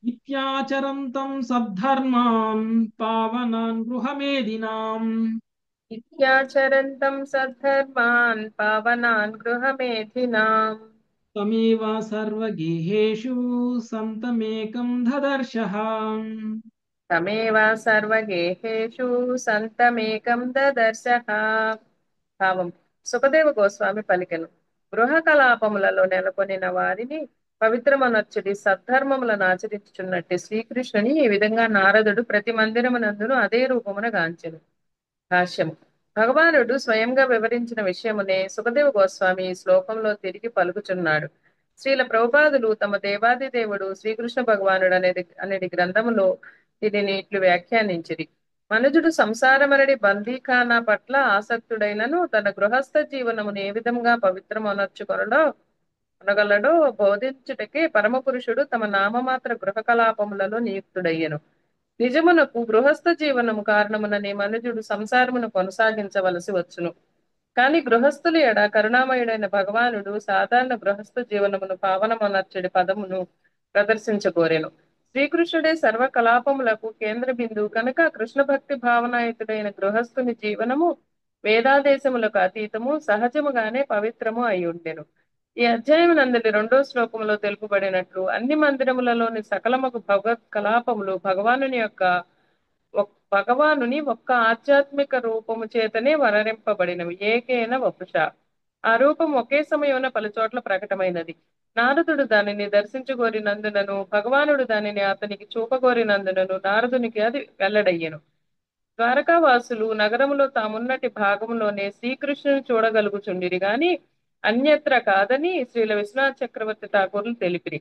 ఇత్యాచరంతం సద్ధర్మాన్ పావనాన్ గృహమేదినాం ఇత్యాచరంతం సద్ధర్మాన్ పావనాన్ గృహమేధినాం తమేవ సర్వగేహేషు సంతమేకం దదర్శః. తమేవ సర్వగేహేషు సంతమేకం దదర్శః. భావం: సుఖదేవ గోస్వామి పలికెను, గృహ కలాపములలో నెలకొనిన వారిని పవిత్రమనర్చుడి సద్ధర్మములను ఆచరించుచున్నట్టు శ్రీకృష్ణుని ఈ విధంగా నారదుడు ప్రతి మందిరమునందును అదే రూపమున గాంచెను. భాష్యము: భగవానుడు స్వయంగా వివరించిన విషయమునే సుఖదేవ గోస్వామి ఈ శ్లోకంలో తిరిగి పలుకుచున్నాడు. శ్రీల ప్రభుపాదులు తమ దేవాది దేవుడు శ్రీకృష్ణ భగవానుడు అనేది గ్రంథములో దీనిని ఇట్లు వ్యాఖ్యానించిరి. మనుజుడు సంసారమనడి బందీఖానా పట్ల ఆసక్తుడైనను తన గృహస్థ జీవనమును ఏ విధంగా పవిత్రమనర్చుకొనగలడో బోధించుటకే పరమపురుషుడు తమ నామమాత్ర గృహ కలాపములలో నియుక్తుడయ్యెను. నిజమునకు గృహస్థ జీవనము కారణముననే మనుజుడు సంసారమును కొనసాగించవలసి వచ్చును. కాని గృహస్థులు ఎడ కరుణామయుడైన భగవానుడు సాధారణ గృహస్థ జీవనమును పావనమనర్చడి పదమును ప్రదర్శించగోరెను. శ్రీకృష్ణుడే సర్వ కలాపములకు కేంద్ర బిందువు కనుక కృష్ణ భక్తి భావనాయుతుడైన గృహస్థుని జీవనము వేదాదేశములకు అతీతము సహజముగానే పవిత్రము అయి ఉండెను. ఈ అధ్యాయం నందలి 2వ శ్లోకములో తెలుపబడినట్లు అన్ని మందిరములలోని సకలమగు భగవత్ కలాపములు భగవానుని ఒక్క ఆధ్యాత్మిక రూపము చేతనే వరరింపబడినవి. ఏకేన వపుష. ఆ రూపం ఒకే సమయమున పలుచోట్ల ప్రకటమైనది. నారదుడు దానిని దర్శించుగోరినందునను భగవానుడు దానిని అతనికి చూపగోరినందునను నారదునికి అది వెల్లడయ్యెను. ద్వారకావాసులు నగరములో తామున్నటి భాగంలోనే శ్రీకృష్ణుని చూడగలుగుచుండిరి గాని అన్యత్ర కాదని శ్రీల విశ్వనాథ చక్రవర్తి ఠాకూర్లు తెలిపిరి.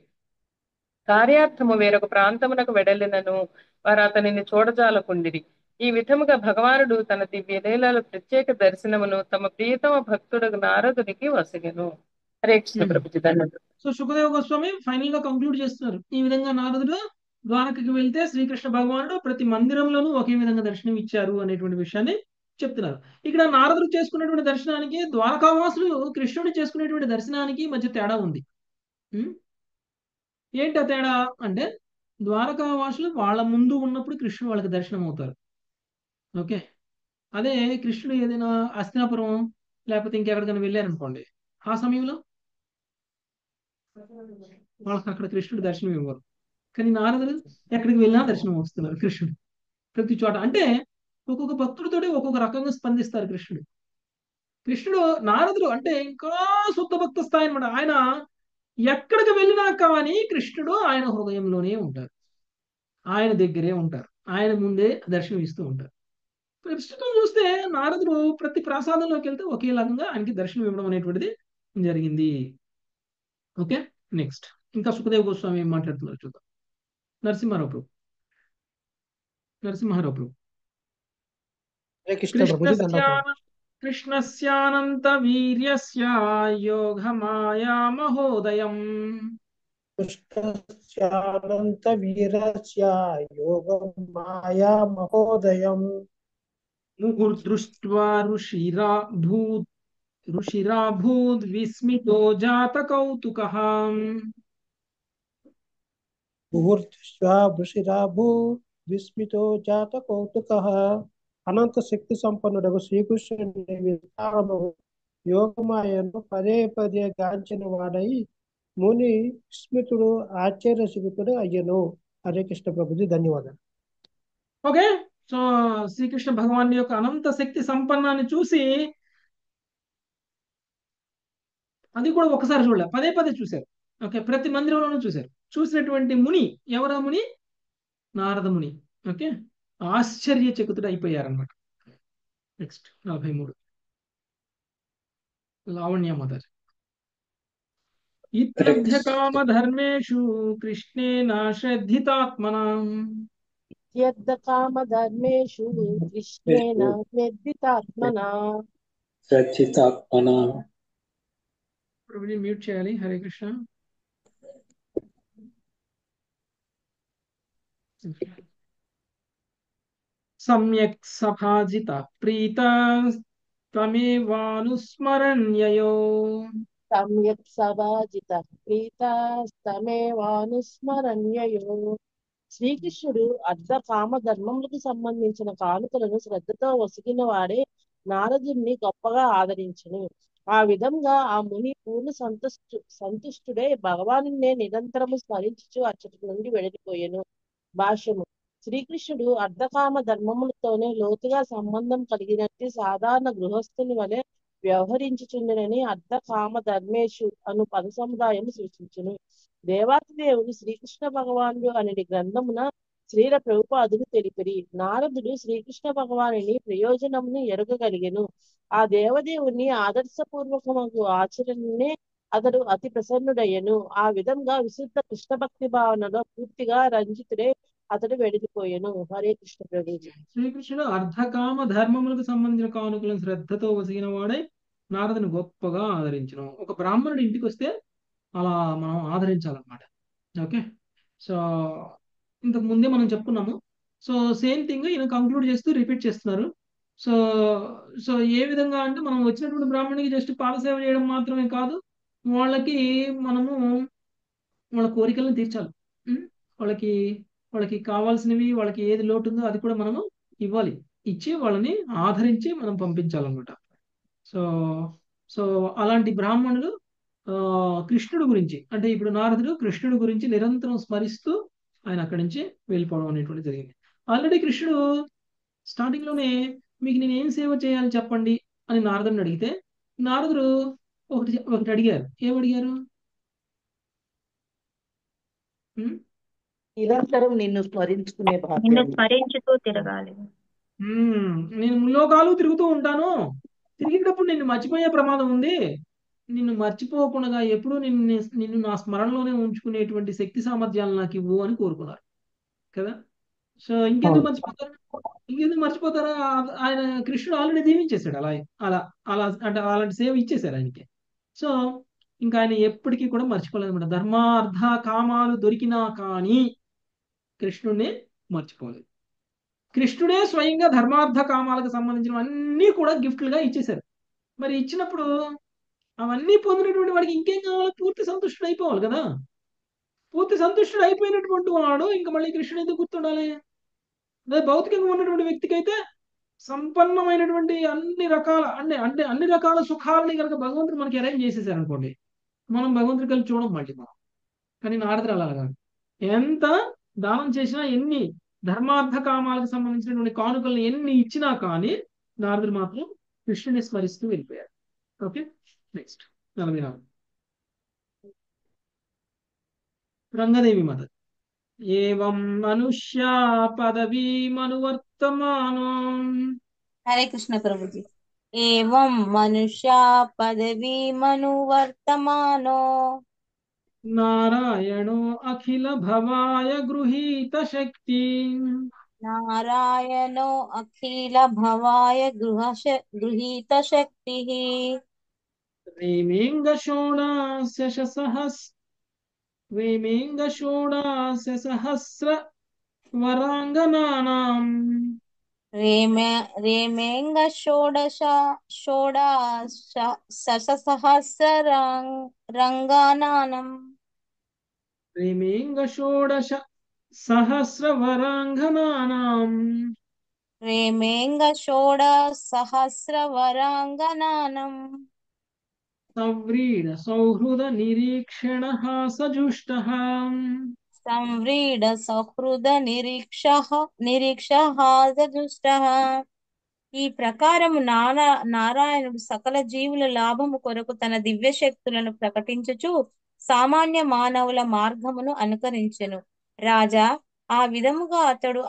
కార్యార్థము వేరొక ప్రాంతమునకు వెడలినను వారు అతనిని చూడజాలకుండిరి. ఈ విధముగా భగవానుడు తన దివ్య లీలల ప్రత్యేక దర్శనమును తమ ప్రియతమ భక్తుడు నారదునికి వసగెను. హరే కృష్ణ ప్రభుజీ, ధన్యవాదాలు. సో సుఖదేవ గోస్వామి ఫైనల్ గా కంక్లూడ్ చేస్తున్నారు. ఈ విధంగా నారదుడు ద్వారకకి వెళ్తే శ్రీకృష్ణ భగవానుడు ప్రతి మందిరంలోనూ ఒకే విధంగా దర్శనం ఇచ్చారు అనేటువంటి విషయాన్ని చెప్తున్నారు. ఇక్కడ నారదుడు చేసుకున్నటువంటి దర్శనానికి ద్వారకావాసులు కృష్ణుడు చేసుకునేటువంటి దర్శనానికి మధ్య తేడా ఉంది. ఏంటి ఆ తేడా అంటే ద్వారకావాసులు వాళ్ళ ముందు ఉన్నప్పుడు కృష్ణుడు వాళ్ళకి దర్శనం అవుతారు. ఓకే, అదే కృష్ణుడు ఏదైనా హస్తినాపురం లేకపోతే ఇంకెక్కడికైనా వెళ్ళారనుకోండి, ఆ సమయంలో వాళ్ళకి అక్కడ కృష్ణుడు దర్శనం ఇవ్వరు. కానీ నారదుడు ఎక్కడికి వెళ్ళినా దర్శనం వస్తున్నారు కృష్ణుడు ప్రతి చోట. అంటే ఒక్కొక్క భక్తుడితోటి ఒక్కొక్క రకంగా స్పందిస్తారు కృష్ణుడు నారదుడు అంటే ఇంకా శుద్ధ భక్త స్థాయి అనమాట. ఆయన ఎక్కడికి వెళ్ళినా కానీ కృష్ణుడు ఆయన హృదయంలోనే ఉంటారు, ఆయన దగ్గరే ఉంటారు, ఆయన ముందే దర్శనం ఇస్తూ ఉంటారు. ప్రస్తుతం చూస్తే నారదుడు ప్రతి ప్రసాదంలోకి వెళ్తే ఒకే రకంగా ఆయనకి దర్శనం ఇవ్వడం అనేటువంటిది జరిగింది. ఓకే, నెక్స్ట్ ఇంకా సుఖదేవ్ గోస్వామి ఏం మాట్లాడుతున్నారు చూద్దాం. నరసింహారావు ప్రభు. हरे कृष्ण प्रभु जी, दंडवत प्रभु। कृष्णस्यानन्तवीर्यस्य योगमाया महोदयम् कृष्णस्यानन्तवीरस्य योगमाया महोदयम् मुहुर्दृष्ट्वा ऋषिराभूद् विस्मितो जातकौतुकः मुहूर्तस्या वृषिराभू विस्मितो जात कौतुकः। అనంత శక్తి సంపన్నుడకు శ్రీకృష్ణుని విధానము యోగమాయను పదే పదే గాంచిన వాడై ముని స్మితుడు ఆశ్చర్యచకితుడు అయ్యను. హరే కృష్ణ ప్రభుజీ, ధన్యవాదాలు. ఓకే. సో శ్రీకృష్ణ భగవాన్ యొక్క అనంత శక్తి సంపన్నాన్ని చూసి అది కూడా ఒకసారి చూడలే, పదే పదే చూశారు. ఓకే, ప్రతి మందిరంలోనూ చూశారు. చూసినటువంటి ముని ఎవరా ముని? నారద ముని. ఓకే, ఆశ్చర్యచకితుడు అయిపోయారనమాట. Next 43 Lavanya mother. ఇత్యర్థ కామ ధర్మేషు కృష్ణేన శ్రద్ధితాత్మనా యద్ధకామధర్మేషు కృష్ణేన నిర్దితాత్మనా ప్రభుజీ మ్యూట్ చేయాలి. హరే కృష్ణ. సమ్యక్ సభాజిత ప్రీత తమేవానుస్మరణ్యయో సమ్యక్ సభాజిత ప్రీతస్తమేవానుస్మరణ్యయో. శ్రీకృష్ణుడు అర్ధ కామ ధర్మములకు సంబంధించిన కానుకలను శ్రద్ధతో వసిగిన వాడే నారదుణ్ణి గొప్పగా ఆదరించును. ఆ విధంగా ఆ ముని పూర్ణ సంతుష్టుడై భగవానునే నిరంతరము స్మరించుచు అచ్చటి నుండి వెడలిపోయెను. భాష్యము. శ్రీకృష్ణుడు అర్ధకామ ధర్మములతోనే లోతుగా సంబంధం కలిగినట్టు సాధారణ గృహస్థుని వలె వ్యవహరించుచుండెనని అర్ధకామ ధర్మేషు అను పద సముదాయం సూచించును. దేవాదిదేవుడు శ్రీకృష్ణ భగవానుడు అనే గ్రంథమున శ్రీల ప్రభుపాదులు తెలిపిరి. నారదుడు శ్రీకృష్ణ భగవానుని ప్రయోజనమును ఎరుగగలిగెను. ఆ దేవదేవుని ఆదర్శపూర్వకము ఆచరణనే అతడు అతి ప్రసన్నుడయ్యను. ఆ విధంగా విశుద్ధ కృష్ణ భక్తి భావనలో పూర్తిగా రంజితుడే అతడు వెడిలిపోయెను. హరే కృష్ణ ప్రభుజీ. శ్రీకృష్ణుడు అర్ధకామ ధర్మములకు సంబంధించిన కానుకలను శ్రద్ధతో వసిగిన వాడే నారదుని గొప్పగా ఆదరించను. ఒక బ్రాహ్మణుడు ఇంటికి వస్తే అలా మనం ఆదరించాలన్నమాట. ఓకే, సో ఇంతకు ముందే మనం చెప్పుకున్నాము. సో సేమ్ థింగ్ ఈయన కంక్లూడ్ చేస్తూ రిపీట్ చేస్తున్నారు. సో సో ఏ విధంగా అంటే మనం వచ్చినటువంటి బ్రాహ్మణుడికి జస్ట్ పాదసేవ చేయడం మాత్రమే కాదు, వాళ్ళకి మనము వాళ్ళ కోరికలను తీర్చాలి. ఉం? వాళ్ళకి వాళ్ళకి కావాల్సినవి, వాళ్ళకి ఏది లోటు ఉందో అది కూడా మనము ఇవ్వాలి. ఇచ్చి వాళ్ళని ఆదరించి మనం పంపించాలన్నమాట. సో సో అలాంటి బ్రాహ్మణులు కృష్ణుడు గురించి, అంటే ఇప్పుడు నారదుడు కృష్ణుడు గురించి నిరంతరం స్మరిస్తూ ఆయన అక్కడి నుంచి వెళ్ళిపోవడం అనేటువంటి జరిగింది. ఆల్రెడీ కృష్ణుడు స్టార్టింగ్ లోనే మీకు నేను ఏం సేవ చేయాలి చెప్పండి అని నారదుడిని అడిగితే నారదుడు ఒకటి అడిగారు. ఏమడిగారు? నిరంతరం నిన్ను స్మరించుకునే నిన్ను భాగ్యాన్ని. స్మరించుతూ తిరగాలి. నేను ముల్లోకాలు తిరుగుతూ ఉంటాను, తిరిగేటప్పుడు నిన్ను మర్చిపోయే ప్రమాదం ఉంది. నిన్ను మర్చిపోకుండా ఎప్పుడూ నిన్ను నా స్మరణలోనే ఉంచుకునేటువంటి శక్తి సామర్థ్యాలు నాకు ఇవ్వు అని కోరుకున్నారు కదా. సో ఇంకెందుకు మర్చిపోతారా? ఆయన కృష్ణుడు ఆల్రెడీ దీవించేశాడు. అలా అలా అలా అంటే అలాంటి సేవ ఇచ్చేశారు ఆయనకి. సో ఇంకా ఆయన ఎప్పటికీ కూడా మర్చిపోలేదు అనమాట. ధర్మార్థ కామాలు దొరికినా కానీ కృష్ణుడిని మర్చిపోలేదు. కృష్ణుడే స్వయంగా ధర్మార్థ కామాలకు సంబంధించిన అన్నీ కూడా గిఫ్ట్లుగా ఇచ్చేశారు. మరి ఇచ్చినప్పుడు అవన్నీ పొందినటువంటి వాడికి ఇంకేం కావాలి? పూర్తి సంతుష్టుడు అయిపోవాలి కదా. పూర్తి సంతుష్టుడు అయిపోయినటువంటి వాడు ఇంకా మళ్ళీ కృష్ణుడు ఎందుకు గుర్తుండాలి? అదే భౌతికంగా ఉన్నటువంటి వ్యక్తికి అయితే సంపన్నమైనటువంటి అన్ని రకాల సుఖాలని కనుక భగవంతుడు మనకి అరేంజ్ చేసేసారు అనుకోండి, మనం భగవంతుడి కలిసి చూడం మళ్ళీ మనం. కానీ నారదుడు అలా కాదు. ఎంత దానం చేసినా, ఎన్ని ధర్మార్థ కామాలకు సంబంధించినటువంటి కానుకలను ఎన్ని ఇచ్చినా కానీ నారదుడు మాత్రం కృష్ణుని స్మరిస్తూ వెళ్ళిపోయారు. Okay, next 44 Rangadevi mother. ఏవం మనుష్య పదవీమనువర్తమానో. హరే కృష్ణ ప్రభుజీ. ఏవం మనుష్య పదవీమనువర్తమానో నారాయణో అఖిల భవాయ గృహీత శక్తి. నారాయణో అఖిల భవాయ గృహీత శక్తి. రేమేంగ షోడాశ వరాంగనానాం రేమేంగ షోడశ రేమేంగ షోడశ సహస్రవరాంగనానాం రేమేంగ షోడ సహస్రవరాంగనానం. సవ్రీడ సౌహృద నిరీక్షణ సజుష్టః సంవ్రీడ సహృద నిరీక్ష ఈ ప్రకారము నారాయణుడు సకల జీవుల లాభము కొరకు తన దివ్య శక్తులను ప్రకటించుచు సామాన్య మానవుల మార్గమును అనుకరించెను. రాజా, ఆ విధముగా అతడు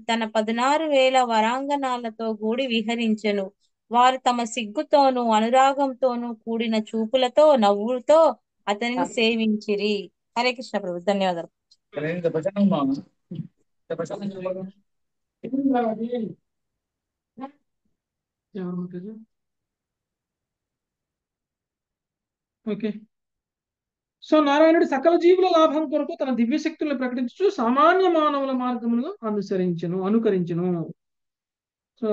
తన 16,000 వరాంగనాలతో కూడి విహరించెను. వారు తమ సిగ్గుతోనూ అనురాగంతోనూ కూడిన చూపులతో నవ్వులతో అతనిని సేవించిరి. హరే కృష్ణ ప్రభు, ధన్యవాదాలు. ఓకే. సో నారాయణుడు సకల జీవుల లాభం కొరకు తన దివ్యశక్తులను ప్రకటించు సామాన్య మానవుల మార్గములను అనుకరించును. సో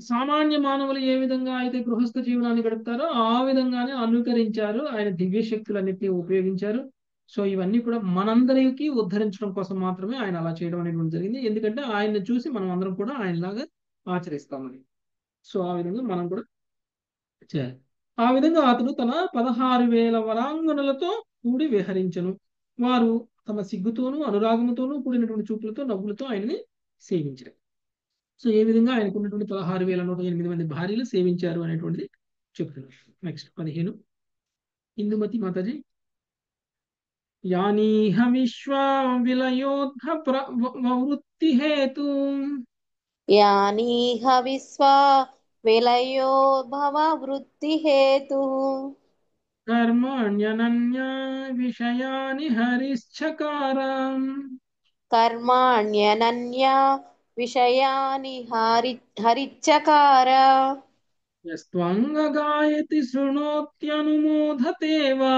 సామాన్య మానవులు ఏ విధంగా అయితే గృహస్థ జీవనాన్ని గడుపుతారో ఆ విధంగానే అనుకరించారు, ఆయన దివ్యశక్తులన్నిటిని ఉపయోగించారు. సో ఇవన్నీ కూడా మనందరికీ ఉద్ధరించడం కోసం మాత్రమే ఆయన అలా చేయడం అనేటువంటి జరిగింది. ఎందుకంటే ఆయన్ని చూసి మనం అందరం కూడా ఆయనలాగా ఆచరిస్తామని. సో ఆ విధంగా మనం కూడా చేయాలి. ఆ విధంగా అతడు తన 16,000 వరాంగణులతో కూడి విహరించను. వారు తమ సిగ్గుతోనూ అనురాగముతోనూ కూడినటువంటి చూపులతో నవ్వులతో ఆయనని సేవించారు. సో ఏ విధంగా ఆయనకు ఉన్నటువంటి 16,108 మంది భార్యలు సేవించారు అనేటువంటిది చెప్తున్నారు. నెక్స్ట్ 15 ఇందుమతి మాతాజీ. యానీహ విశ్వా విలయోద్ధ వృత్తి హేతు యానీహ విశ్వా విలయో భవ వృత్తి హేతు కర్మాణ్యనన్య విషయాని కర్మాణ్యనన్యా విషయాని హరిచ్చకార. యస్త్వంగగాయతి శృణోత్యనుమోదతే వా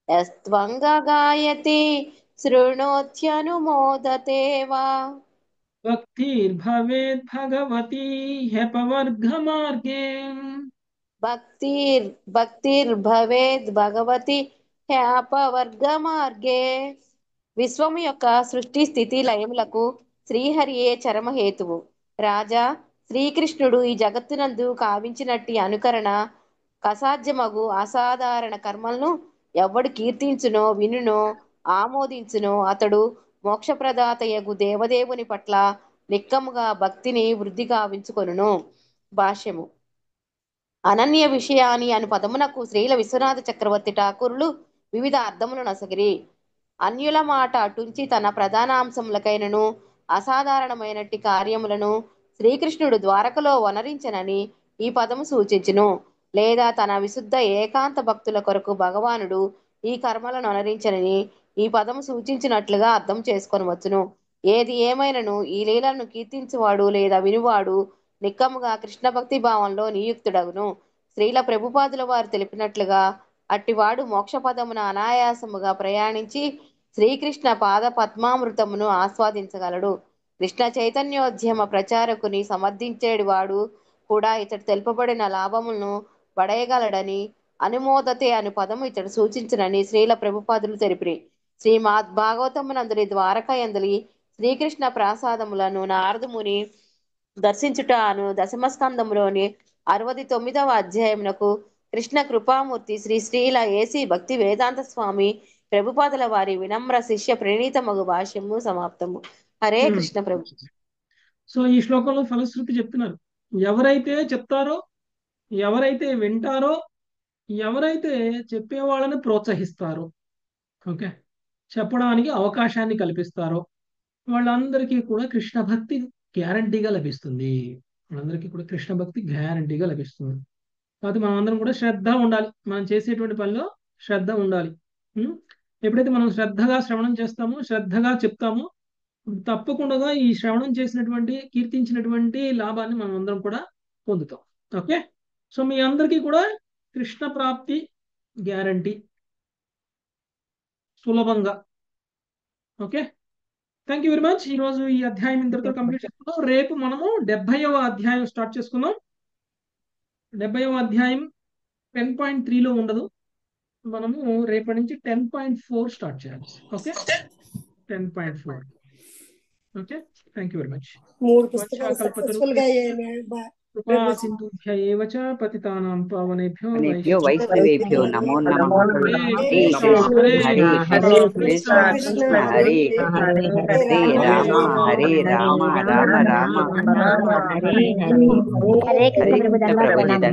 యస్త్వంగగాయతి శృణోత్యనుమోదతే వా భక్తిర్భవేద్ భగవతి హ్యపవర్గమార్గే భక్తిర్భవేద్ భగవతి హ్యాపవర్గమార్గే. విశ్వము యొక్క సృష్టి స్థితి లయములకు శ్రీహరియే చరమహేతువు. రాజా, శ్రీకృష్ణుడు ఈ జగత్తునందు కావించినట్టి అనుకరణ కసాధ్యమగు అసాధారణ కర్మలను ఎవ్వడు కీర్తించునో వినునో ఆమోదించునో అతడు మోక్షప్రదాతయగు దేవదేవుని పట్ల నిక్కముగా భక్తిని వృద్ధి గావించుకొనును. భాష్యము. అనన్య విషయాని అను పదమునకు శ్రీల విశ్వనాథ చక్రవర్తి ఠాకూరులు వివిధ అర్థములు నొసగిరి. అన్యుల మాట అటుంచి తన ప్రధానాంశములకైనను అసాధారణమైనట్టి కార్యములను శ్రీకృష్ణుడు ద్వారకలో వనరించనని ఈ పదము సూచించును. లేదా తన విశుద్ధ ఏకాంత భక్తుల కొరకు భగవానుడు ఈ కర్మలను అనరించనని ఈ పదము సూచించినట్లుగా అర్థం చేసుకొనవచ్చును. ఏది ఏమైనను ఈ లీలను కీర్తించువాడు లేదా వినువాడు నిక్కముగా కృష్ణ భక్తి భావంలో నియుక్తుడగును. శ్రీల ప్రభుపాదుల వారు తెలిపినట్లుగా అట్టివాడు మోక్షపదమున అనాయాసముగా ప్రయాణించి శ్రీకృష్ణ పాద పద్మామృతమును ఆస్వాదించగలడు. కృష్ణ చైతన్యోద్యమ ప్రచారకుని సమర్థించేవాడు కూడా ఇతడు తెలుపబడిన లాభములను పడేయగలడని అనుమోదతే అను పదము ఇతడు సూచించనని శ్రీల ప్రభుపాదులు తెలిపిరి. శ్రీమద్ భాగవతమునందలి ద్వారక యందలి శ్రీకృష్ణ ప్రసాదములను నారదముని దర్శించుట అను దశమస్కందములోని 69వ అధ్యాయమునకు కృష్ణ కృపామూర్తి శ్రీల ఏసి భక్తి వేదాంత స్వామి ప్రభుపాదుల వారి వినమ్ర శిష్య ప్రణీతమగు భాష్యము సమాప్తము. హరే కృష్ణ ప్రభు. సో ఈ శ్లోకంలో ఫలశ్రుతి చెప్తున్నారు. ఎవరైతే చెప్తారో, ఎవరైతే వింటారో, ఎవరైతే చెప్పేవాళ్ళని ప్రోత్సహిస్తారో, ఓకే, చెప్పడానికి అవకాశాన్ని కల్పిస్తారో వాళ్ళందరికీ కూడా కృష్ణ భక్తి గ్యారంటీగా లభిస్తుంది. వాళ్ళందరికీ కూడా కృష్ణ భక్తి గ్యారంటీగా లభిస్తుంది. కాబట్టి మనం అందరం కూడా శ్రద్ధ ఉండాలి. మనం చేసేటువంటి పనిలో శ్రద్ధ ఉండాలి. ఎప్పుడైతే మనం శ్రద్ధగా శ్రవణం చేస్తామో, శ్రద్ధగా చెప్తామో, తప్పకుండా ఈ శ్రవణం చేసినటువంటి కీర్తించినటువంటి లాభాన్ని మనం అందరం కూడా పొందుతాం. ఓకే, సో మీ అందరికీ కూడా కృష్ణ ప్రాప్తి గ్యారంటీ సులభంగా. Okay, thank you very much. ఈ రోజు ఈ అధ్యాయం ఇంతటితో కంప్లీట్ చేసుకుందాం. రేపు మనము 70వ అధ్యాయం స్టార్ట్ చేసుకుందాం. 70వ అధ్యాయం 10.3లో ఉండదు, మనము రేపటి నుంచి 10.4 స్టార్ట్ చేయాలి. Okay, 10.4. Okay, thank you very much. 3 పుస్తకాలు సక్సెస్ఫుల్ గా అయ్యాయి. కృపా సింధుభ్య ఏవ చ పతితానాం పావనేభ్యో వైష్ణవేభ్యో నమో నమః. హరే హరే కృష్ణ కృష్ణ కృష్ణ హరే కృష్ణ హరే కృష్ణ హరే రామ హరే రామ రామ రామ హరే కృష్ణ. హరే కృష్ణ.